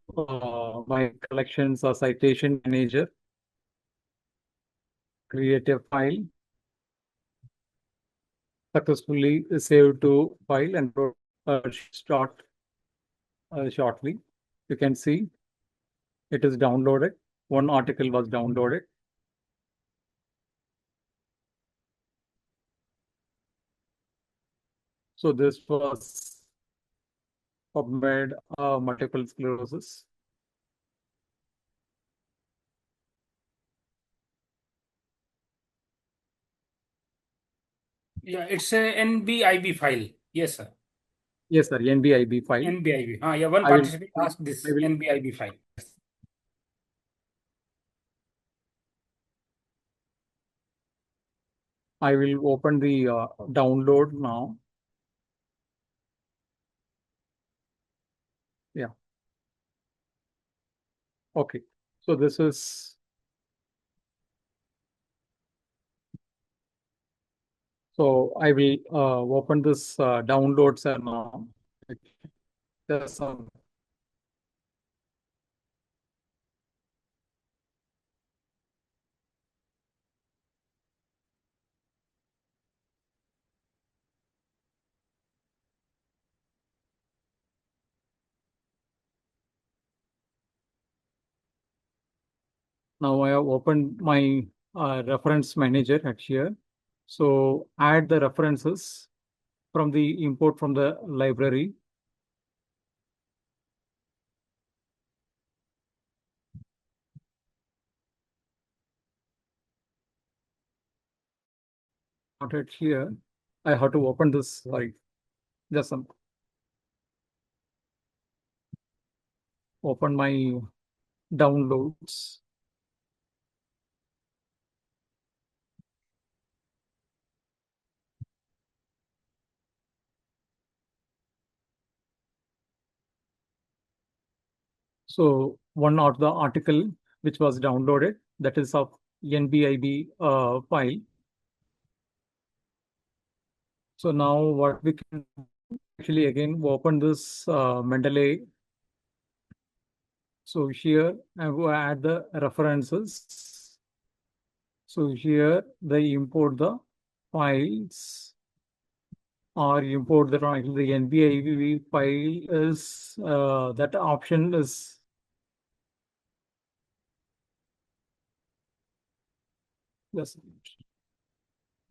my collections or citation manager, create a file, successfully saved to file and start shortly. You can see it is downloaded. One article was downloaded. So this was PubMed multiple sclerosis. Yeah, it's a NBIB file. Yes, sir. Yes, sir. NBIB file. NBIB. Yeah, one I will- participant asked this I will- NBIB file. I will open the download now. Yeah. Okay. So this is. So I will open this downloads now. There's some. Now I have opened my reference manager at here. So add the references from the import from the library. Not at here. I have to open this. Sorry, just some. Open my downloads. So one of the article which was downloaded, that is of NBIB file. So now what we can actually again open this Mendeley. So here I will add the references. So here they import the files or import the NBIB file is that option is yes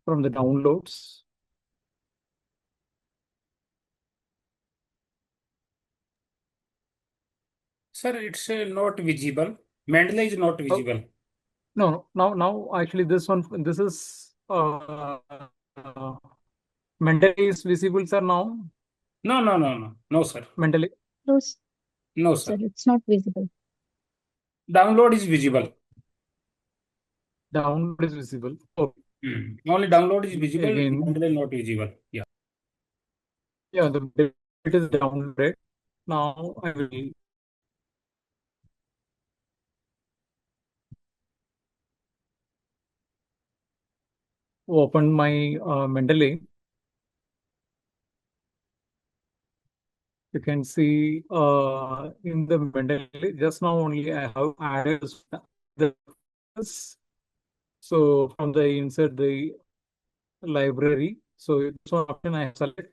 from the downloads. Sir, it's not visible. Mendeley is not visible. No, now actually this is Mendeley is visible, sir. Now No, sir. Mendeley. No, No, sir, sir. it's not visible. Download is visible. Download is visible. Okay. Only download is visible. Again. Mendeley not visible. Yeah. Yeah, it is downloaded. Now I will open my Mendeley. You can see in the Mendeley, just now only I have added the so from the insert the library. So this one option I have selected.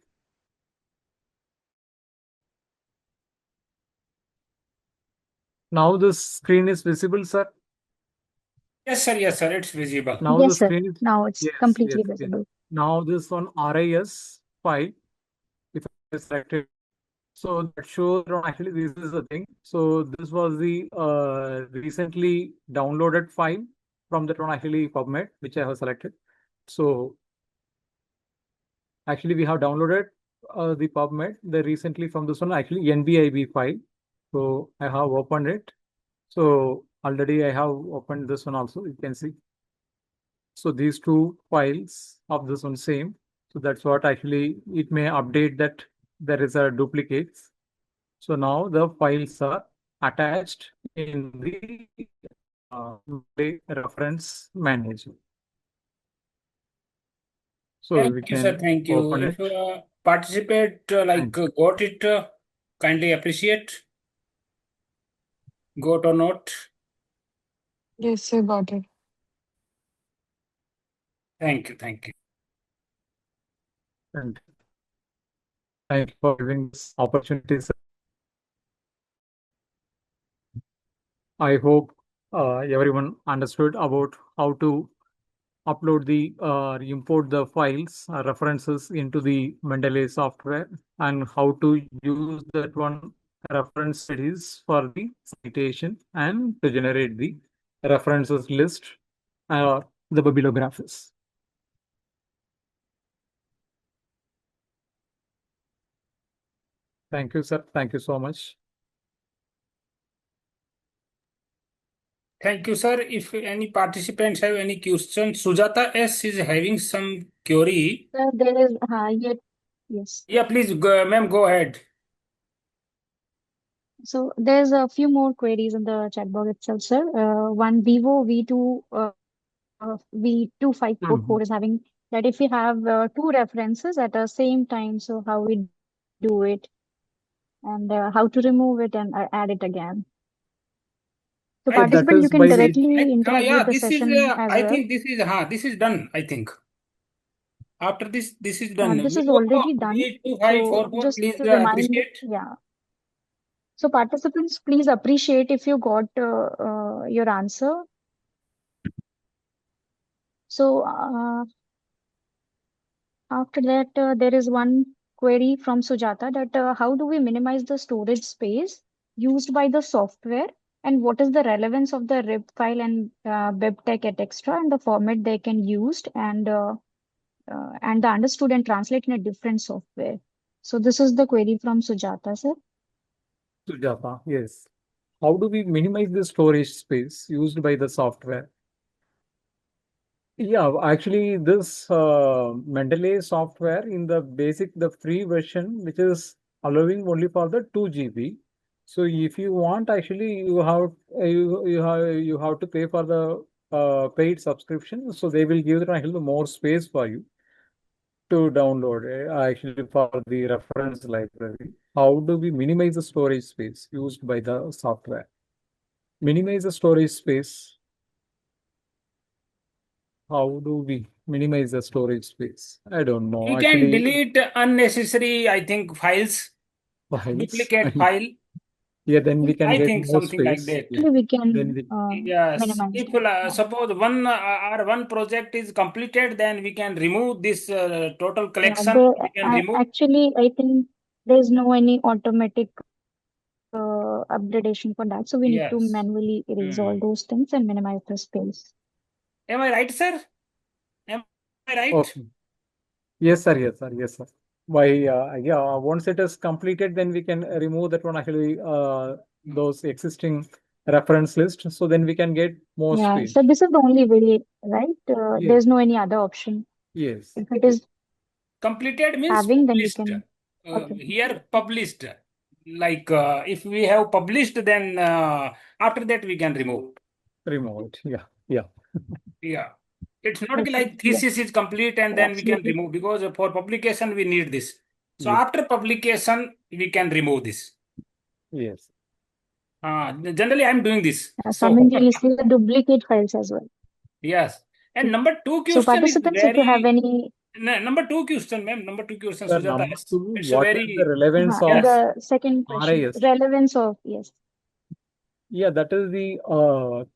Now this screen is visible, sir. Yes, sir. Yes, sir. It's visible. Now Yes, the sir. screen is Now it's completely visible. Now this one RIS file, if I selected, so that shows actually this is the thing. So this was the recently downloaded file from that one actually PubMed, which I have selected. So actually we have downloaded the PubMed, the recently from this one actually NBIB file. So I have opened it. So already I have opened this one also, you can see. So these two files of this one same. So that's what actually it may update that there is a duplicate. So now the files are attached in the reference manager. So we Thank you, can sir. Thank you. open If it. participate got it, kindly appreciate. Got or not? Yes, sir, got it. Thank you. Thank you. And thank you for giving this opportunity, sir. I hope everyone understood about how to upload the import the files references into the Mendeley software and how to use that one reference studies for the citation and to generate the references list the bibliographies. Thank you, sir. Thank you so much. Thank you, sir. If any participants have any questions, Sujata S is having some query. Sir, there is yes. Yeah, please, ma'am, go ahead. So there's a few more queries in the chat box itself, sir. One Vivo V2544 is having that if we have two references at the same time, so how we do it and how to remove it and add it again. So Right, that participant, you is can by the directly interact yeah, with the this is. session as I well. think this is done. I think after this is done. This is Vivo already done. So 2544, just please to remind, appreciate. yeah. So participants, please appreciate if you got your answer. So after that, there is one query from Sujata that how do we minimize the storage space used by the software, and what is the relevance of the RIP file and BibTeX et extra and the format they can use and the understood and translate in a different software. So this is the query from Sujata, sir. Sujata, yes. How do we minimize the storage space used by the software? Yeah, actually, this Mendeley software in the basic, the free version, which is allowing only for the 2 GB. So if you want, actually, you have to pay for the paid subscription. So they will give actually more space for you to download actually for the reference library. How do we minimize the storage space used by the software? Minimize the storage space. How do we minimize the storage space? I don't know. We can Actually, delete unnecessary, I think, files, files. duplicate file. Yeah, then we can I get think more something like space. that. Yeah. Actually, we Then can we, Yes, minimize if that. Yeah. suppose one project is completed, then we can remove this total Yeah, collection. We can remove. actually, I think there's no any automatic upgradation for that. So we need to Yes. manually erase all Hmm. those things and minimize the space. Am I right, sir? Am I right? okay. Yes, sir. Yes, sir. Yes, sir. Why? Yeah. Once it is completed, then we can remove that one actually. Those existing reference list. So then we can get more Yeah, space. so this is the only way, right? Yes. There's no any other option. Yes. If it is Completed means having, then we published. can. Okay. Here published. Like if we have published, then after that we can remove. Remove it. Yeah. Yeah. Yeah. It's not Okay. like thesis is complete and then we can Absolutely. remove, because for publication we need this. So Yes. after publication we can remove this. Yes. Generally I'm doing this. So Commonly, you see the duplicate files as well. yes. And number two So question is participants, if you have very any, number two question, ma'am. Number two question, Sir, Sujata. number two, It's a what is the very relevance of yes. the second question, RIS? relevance of, yes. Yeah, that is the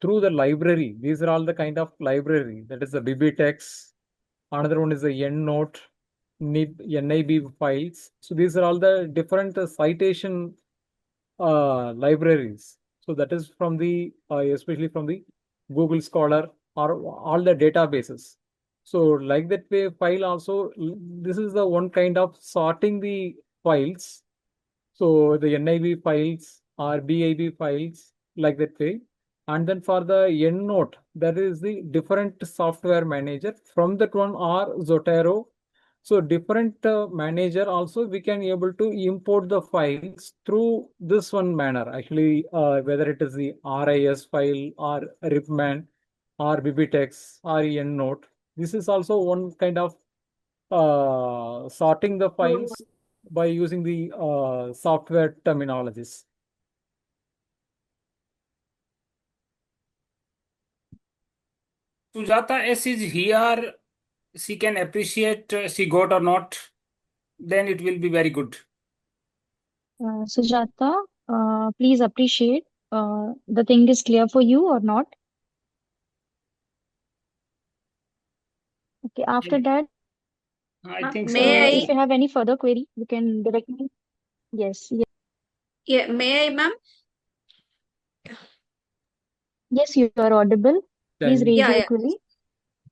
through the library. These are all the kind of library. That is the bibliotex. Another one is the EndNote, NIB files. So these are all the different citation libraries. So that is from the especially from the Google Scholar or all the databases. So like that way, file also. This is the one kind of sorting the files. So the NIB files or BIB files like that way. And then for the EndNote, that is the different software manager. From that one are Zotero. So different manager also we can able to import the files through this one manner. Actually, whether it is the RIS file or RIPMAN or BBTeX or EndNote. This is also one kind of sorting the files by using the software terminologies. Sujata S is here. She can appreciate she got or not. Then it will be very good. Sujata, please appreciate the thing is clear for you or not. Okay, after that, I think so. if you have any further query, you can directly, yes, Yeah, may I, ma'am? yes, you are audible. Please Then raise Yeah, your yeah. query.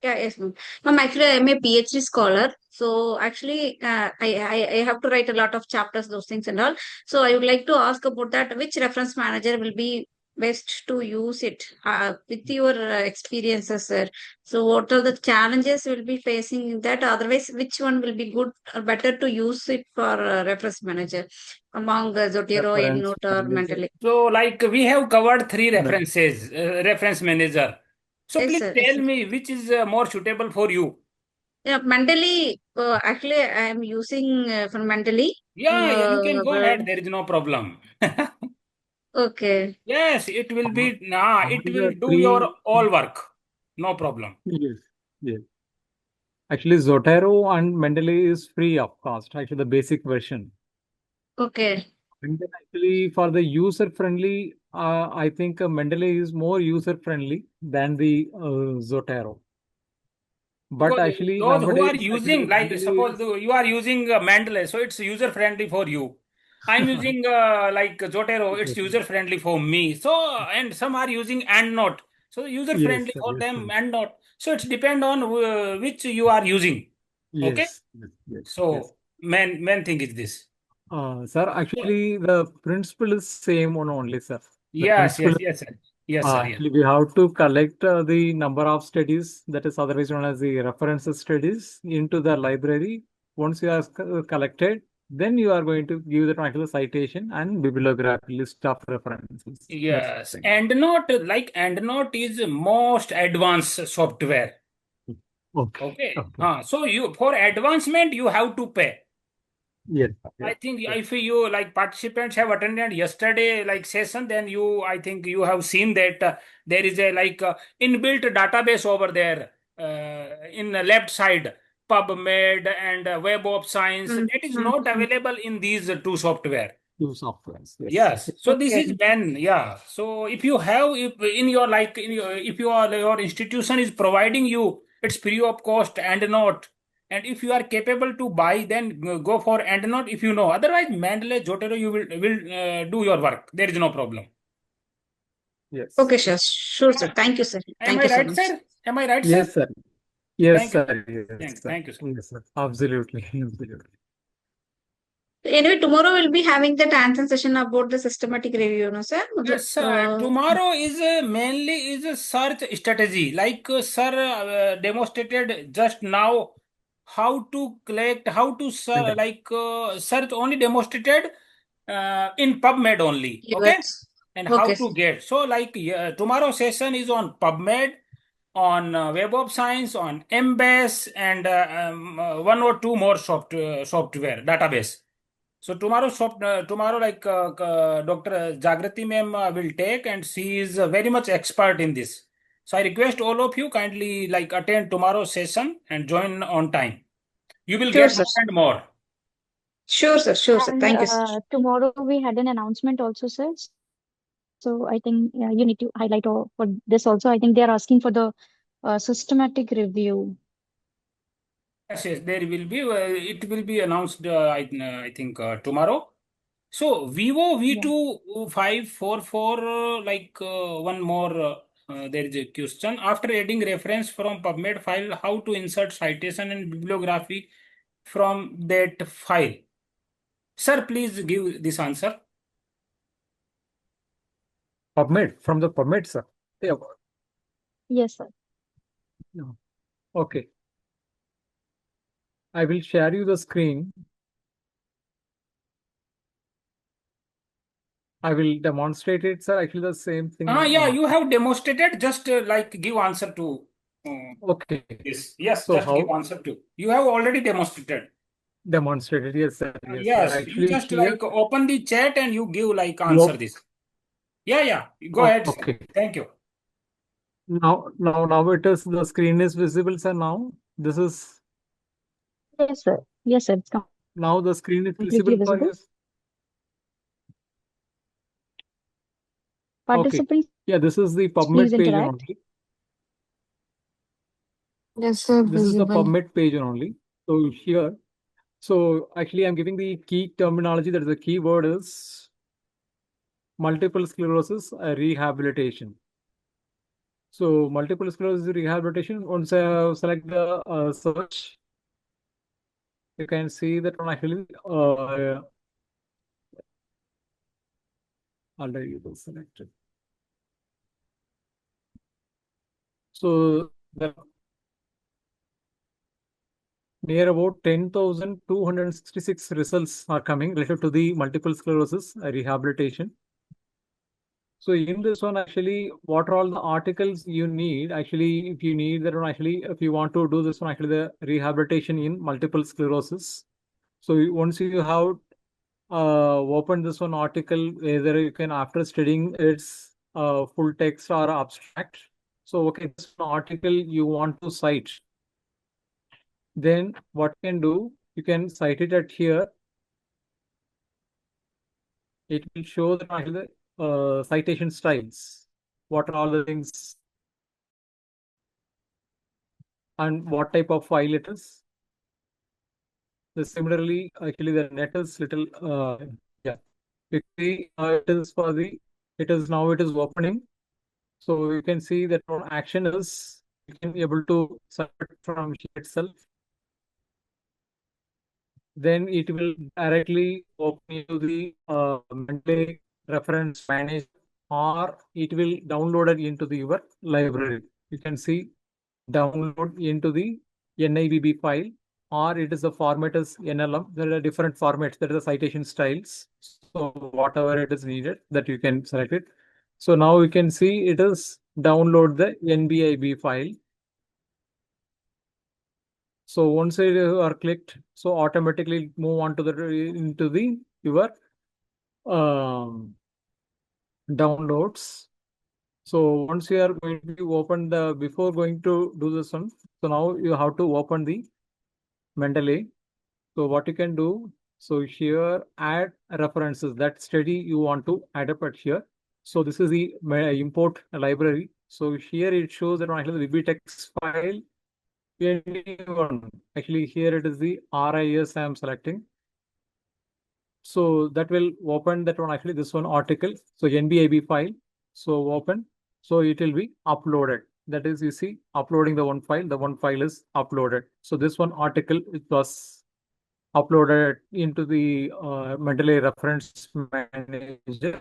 Yeah, yes, ma'am. Ma'am, actually, I'm a PhD scholar. So actually, I have to write a lot of chapters, those things and all. So I would like to ask about that. Which reference manager will be best to use it with your experiences, sir? So what are the challenges we'll be facing in that? Otherwise, which one will be good or better to use it for reference manager among Zotero, reference EndNote, or manager. Mendeley? So like we have covered three No. references, reference manager. So Yes, please sir. Yes, tell sir. me which is more suitable for you. Yeah, Mendeley, actually, I am using from Mendeley. Yeah, you can go Well, ahead. There is no problem. okay. Yes, it will be, All it will the do your three. all work. No problem. Yes. Yes. Actually, Zotero and Mendeley is free of cost. Actually, the basic version. Okay. And then actually for the user friendly, I think Mendeley is more user friendly than the Zotero. But Because actually those who are nowadays, using, actually like Mendeley suppose you are using Mendeley, so it's user friendly for you. I'm using like Zotero, it's is user friendly for me. So, and some are using EndNote, so user yes, friendly sir, for yes, them sir. EndNote. So it's depend on which you are using. Okay. Yes, yes, yes, yes. So main thing is this. Sir, actually, the principle is same one only, sir. The Yes, principle, yes, sir. Yes, sir. Yes. actually, we have to collect the number of studies, that is otherwise known as the reference studies, into the library. Once you have collected, Then you are going to give the actual citation and bibliography list of references. Yes, EndNote is most advanced software. Okay. Okay. So for advancement you have to pay. Yes. I think if you like participants have attended yesterday session, then I think you have seen that there is a inbuilt database over there in the left side, PubMed and Web of Science. That is not available in these two software. Two softwares. Yes. So this Okay. is when, yeah. So if you have, if your institution is providing you, it's free of cost EndNote. And if you are capable to buy, then go for EndNote if you know. Otherwise, Mendeley, Zotero, you will do your work. There is no problem. Yes. Okay, sure, sir. Thank you, sir. Am Thank I you so right, much. sir? Am I right, Yes, sir? sir. Yes, Thank you. sir. Yes, sir. Thank you, sir. Yes, sir. Absolutely. Absolutely. Anyway, tomorrow we'll be having that answer session about the systematic review, no, sir? Yes, sir. Tomorrow is mainly is a search strategy. Sir demonstrated just now how to collect, how to search only demonstrated in PubMed only. Okay, Yes. and Okay. how to get. So tomorrow session is on PubMed, on Web of Science, on Embase, and one or two more software database. So tomorrow, Dr. Jagrati ma'am will take, and she is very much expert in this. So I request all of you kindly attend tomorrow's session and join on time. You will Sure, get sir. more and more. Sure, sir. Sure, sir. And Thank you, sir. tomorrow we had an announcement also, sir. So I think you need to highlight for this also. I think they are asking for the systematic review. Yes, yes, there will be. It will be announced. I think tomorrow. So Vivo V2544, one more. There is a question. After adding reference from PubMed file, how to insert citation and bibliography from that file? Sir, please give this answer. PubMed, from the PubMed, sir. Yeah. Yes, sir. No. Okay. I will share you the screen. I will demonstrate it, sir. Actually, the same thing. Yeah, you have demonstrated. Just give answer to okay. this. Yes, So just how give answer to. You have already demonstrated. Demonstrated? Yes, sir. Yes, Yes, sir. you Actually, just here, open the chat and you give answer this. Yeah. Go ahead. Sir. Okay. Thank you. Now it is, the screen is visible, sir. Now this is. Yes, sir. Yes, sir. It's Now the screen is completely visible for visible. you. Participants, yeah, this is the please PubMed page interact. only. Yes, sir. This is the Visible. PubMed page only. So here, so actually I'm giving the key terminology, that is the key word is multiple sclerosis rehabilitation. So multiple sclerosis rehabilitation, once I select the search, you can see that one actually already it is selected. So the near about 10,266 results are coming related to the multiple sclerosis rehabilitation. So in this one, actually, what are all the articles you need? Actually, if you need that one, actually, if you want to do this one, actually, the rehabilitation in multiple sclerosis. So once you have opened this one article, either you can, after studying its full text or abstract. So, okay, this article you want to cite. Then what you can do, you can cite it at here. It will show the citation styles. What are all the things and what type of file it is. So similarly, actually the net is little, yeah. You see, it is now it is opening. So you can see that one action is, you can be able to select from here itself. Then it will directly open you the Mendeley reference manager, or it will download it into your library. You can see download into the NIBB file. or it is the format is NLM. There are different formats. There are the citation styles. So whatever it is needed, that you can select it. So now you can see it is download the NBIB file. So once you are clicked, so automatically move on to the into the your downloads. So once you are going to open the, before going to do this one, so now you have to open the Mendeley. So what you can do, so here add references, that study you want to add up at here. So this is the import library. So here it shows that actually the VBTeX file, anyone. Actually here it is the RIS I am selecting. So that will open that one, actually this one article. So NBIB file. So open. So it will be uploaded. That is, you see, uploading the one file is uploaded. So this one article, it was uploaded into the Mendeley reference manager.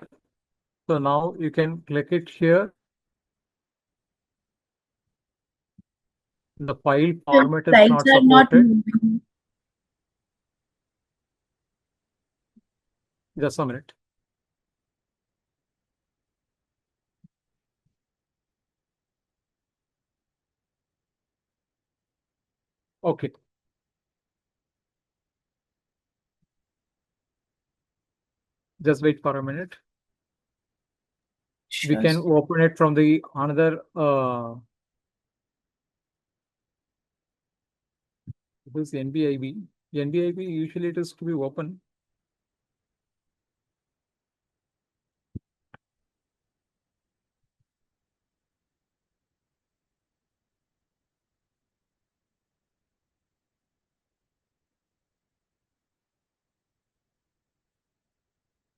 So now you can click it here. The file format is Slides not are not supported. moving. Just a minute. Okay. Just wait for a minute. We Sure. can open it from the another this NBIB. NBIB usually it is to be open.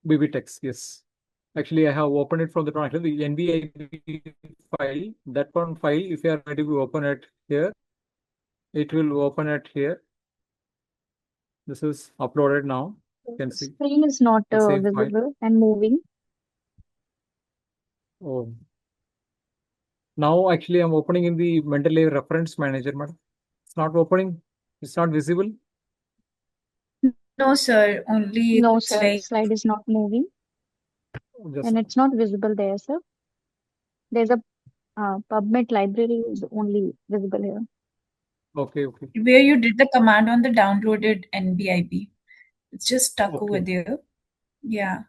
BBTeX, yes. Actually, I have opened it from the NBIB file. That one file, if you are ready to open it here, it will open it here. This is uploaded now. You can see Screen is not the same file. visible and moving. Oh. Now actually I'm opening in the Mendeley reference manager, but it's not opening. It's not visible. No, sir. Only No, it's sir. like Slide is not moving Just and it's not visible there, sir. There's a PubMed library is only visible here. okay. where you did the command on the downloaded NBIB. It's just stuck over Okay. there. Yeah.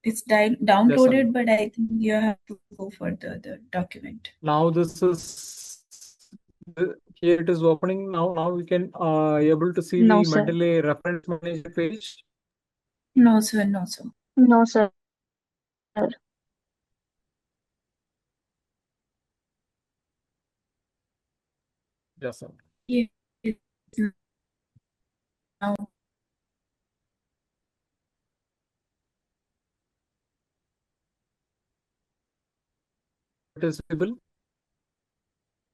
It's Just a downloaded, minute. but I think you have to go for the document. Now this is here it is opening now. Now we can able to see No, the sir. Mendeley reference manager page. No, sir. No, sir. No, sir. Yes, sir. Yeah. It's now It is visible.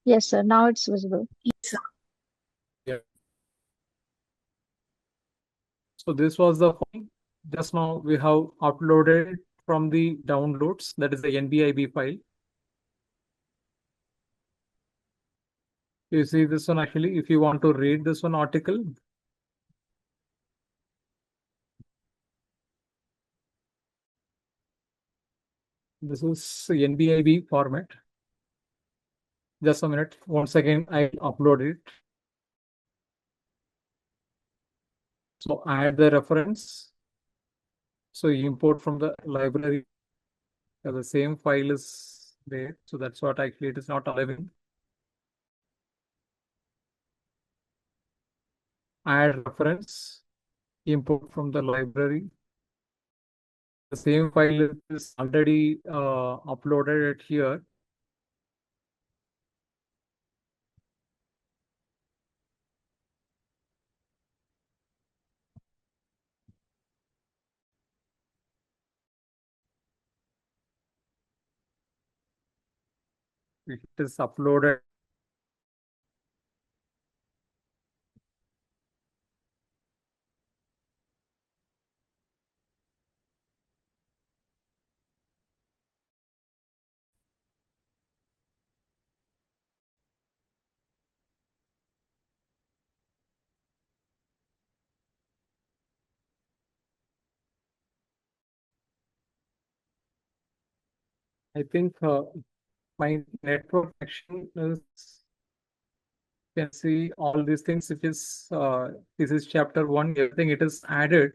Yes, sir. Now it's visible. it's Yeah. So this was the file. Just now we have uploaded from the downloads. That is the NBIB file. You see this one actually. If you want to read this one article, this is NBIB format. Just a minute. Once again, I upload it. So add the reference. So you import from the library. The same file is there. So that's what actually it is not allowing. Add reference. Import from the library. The same file is already uploaded it here. It is uploaded. I think my network connection is, you can see all these things, which is this is chapter 1, everything it is added.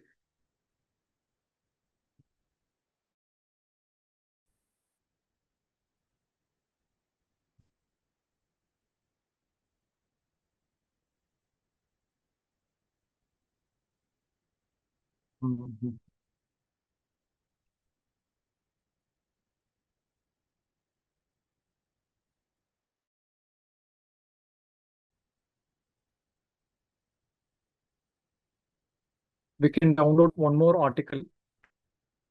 Mhm. We can download one more article.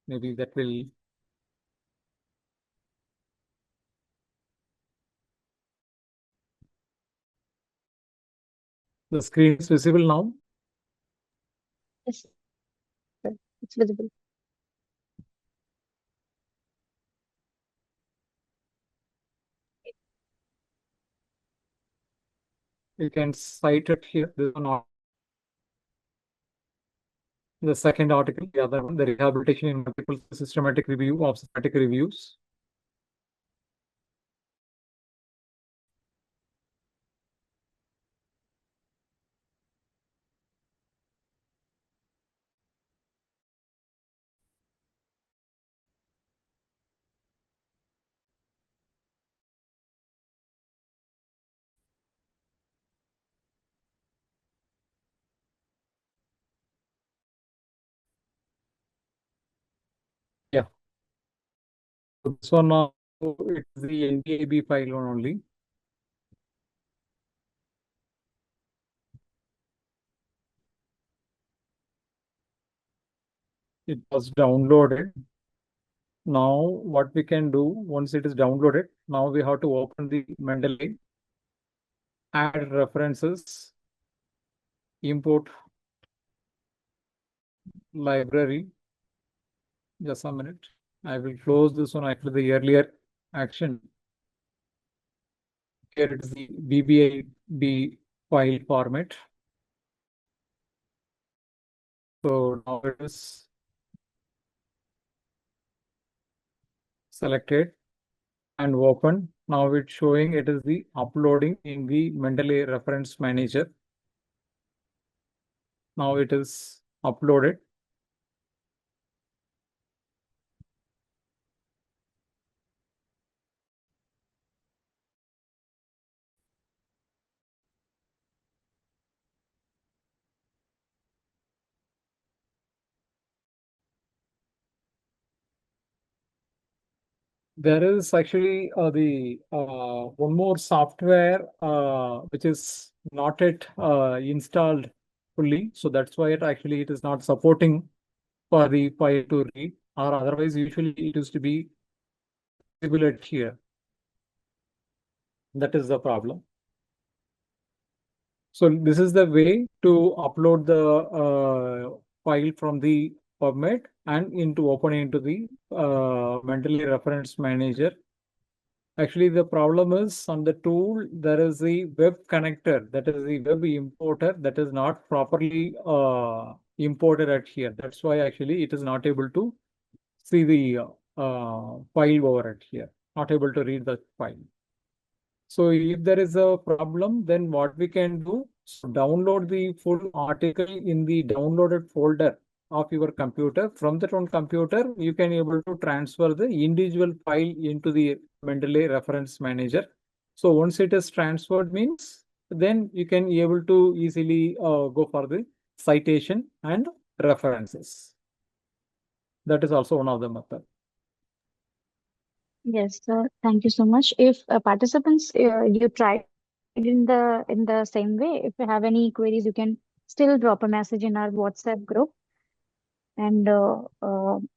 Maybe that will. The screen is visible now. Yes, sir. It's visible. You can cite it here. This one, the second article, the other one, the rehabilitation in multiple systematic review of static reviews. Yeah. So this one now, it's the NDAB file only. It was downloaded. Now what we can do, once it is downloaded, now we have to open the Mendeley, add references, import library. Just a minute. I will close this one after the earlier action. Here it is the BBIB file format. So now it is selected and open. Now it's showing it is the uploading in the Mendeley reference manager. Now it is uploaded. There is actually the one more software which is not yet installed fully. So that's why it is not supporting for the file to read, or otherwise usually it used to be visible at here. That is the problem. So this is the way to upload the file from the PubMed and into opening into the Mendeley reference manager. Actually, the problem is on the tool, there is the web connector, that is the web importer that is not properly imported at here. That's why actually it is not able to see the file over at here, not able to read the file. So if there is a problem, then what we can do, so download the full article in the downloaded folder of your computer. From that one computer, you can able to transfer the individual file into the Mendeley reference manager. So once it is transferred means, then you can be able to easily go for the citation and references. That is also one of the methods. Yes, sir. Thank you so much. If participants, you tried in the same way, if you have any queries, you can still drop a message in our WhatsApp group. And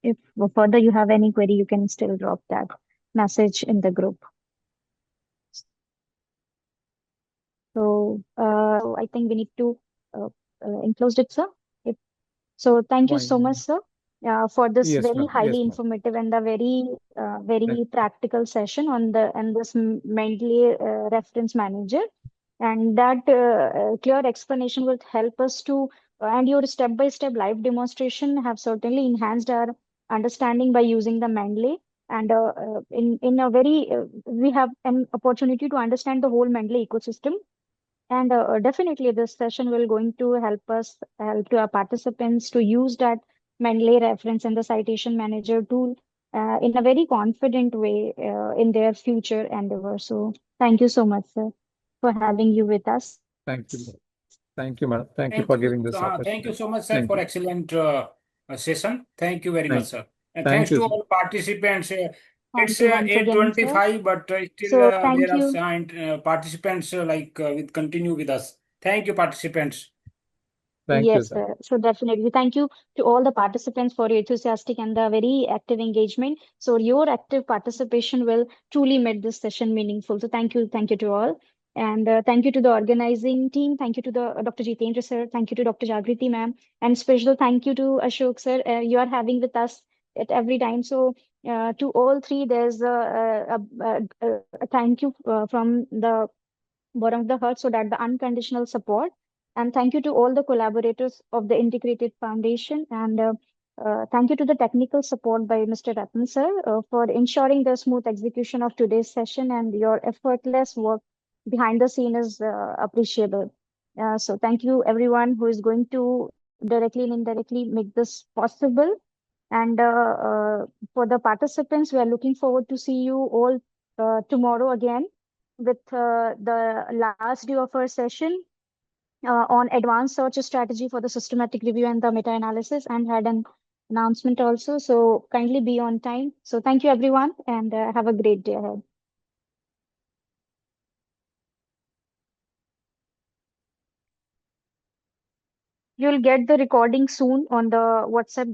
if further you have any query, you can still drop that message in the group. So I think we need to enclose it, sir. So thank you so much, sir, for this Yes, very ma'am. highly Yes, ma'am. informative and a very Right. practical session on this Mendeley reference manager. And that clear explanation will help us to, and your step-by-step live demonstration have certainly enhanced our understanding by using the Mendeley. And in a very we have an opportunity to understand the whole Mendeley ecosystem. And definitely this session will going to help to our participants to use that Mendeley reference and the citation manager tool in a very confident way in their future endeavor. So thank you so much, sir, for having you with us. Thank you. Thank you, madam. Thank you Thank for you. giving this Thank you opportunity. so much, sir, Thank for you. excellent session. Thank you very Thank much, sir. And Thank thanks you, to sir. all participants. Thank It's you once again, sir. 8:25, but still So there thank are you. some participants with continue with us. Thank you, participants. Thank you, Yes, sir. sir. So definitely. Thank you to all the participants for your enthusiastic and the very active engagement. So your active participation will truly make this session meaningful. So thank you to all. And thank you to the organizing team. Thank you to the Dr. Jitendra sir. Thank you to Dr. Jagriti ma'am. And special thank you to Ashok sir. You are having with us at every time. So to all three, there's a thank you from the bottom of the heart, so that the unconditional support. And thank you to all the collaborators of the Integrated Foundation. And thank you to the technical support by Mr. Ratan sir for ensuring the smooth execution of today's session, and your effortless work behind the scene is appreciable. So thank you everyone who is going to directly and indirectly make this possible. And for the participants, we are looking forward to see you all tomorrow again with the last day of our session on advanced search strategy for the systematic review and the meta-analysis, and had an announcement also. So kindly be on time. So thank you everyone, and have a great day ahead. You'll get the recording soon on the WhatsApp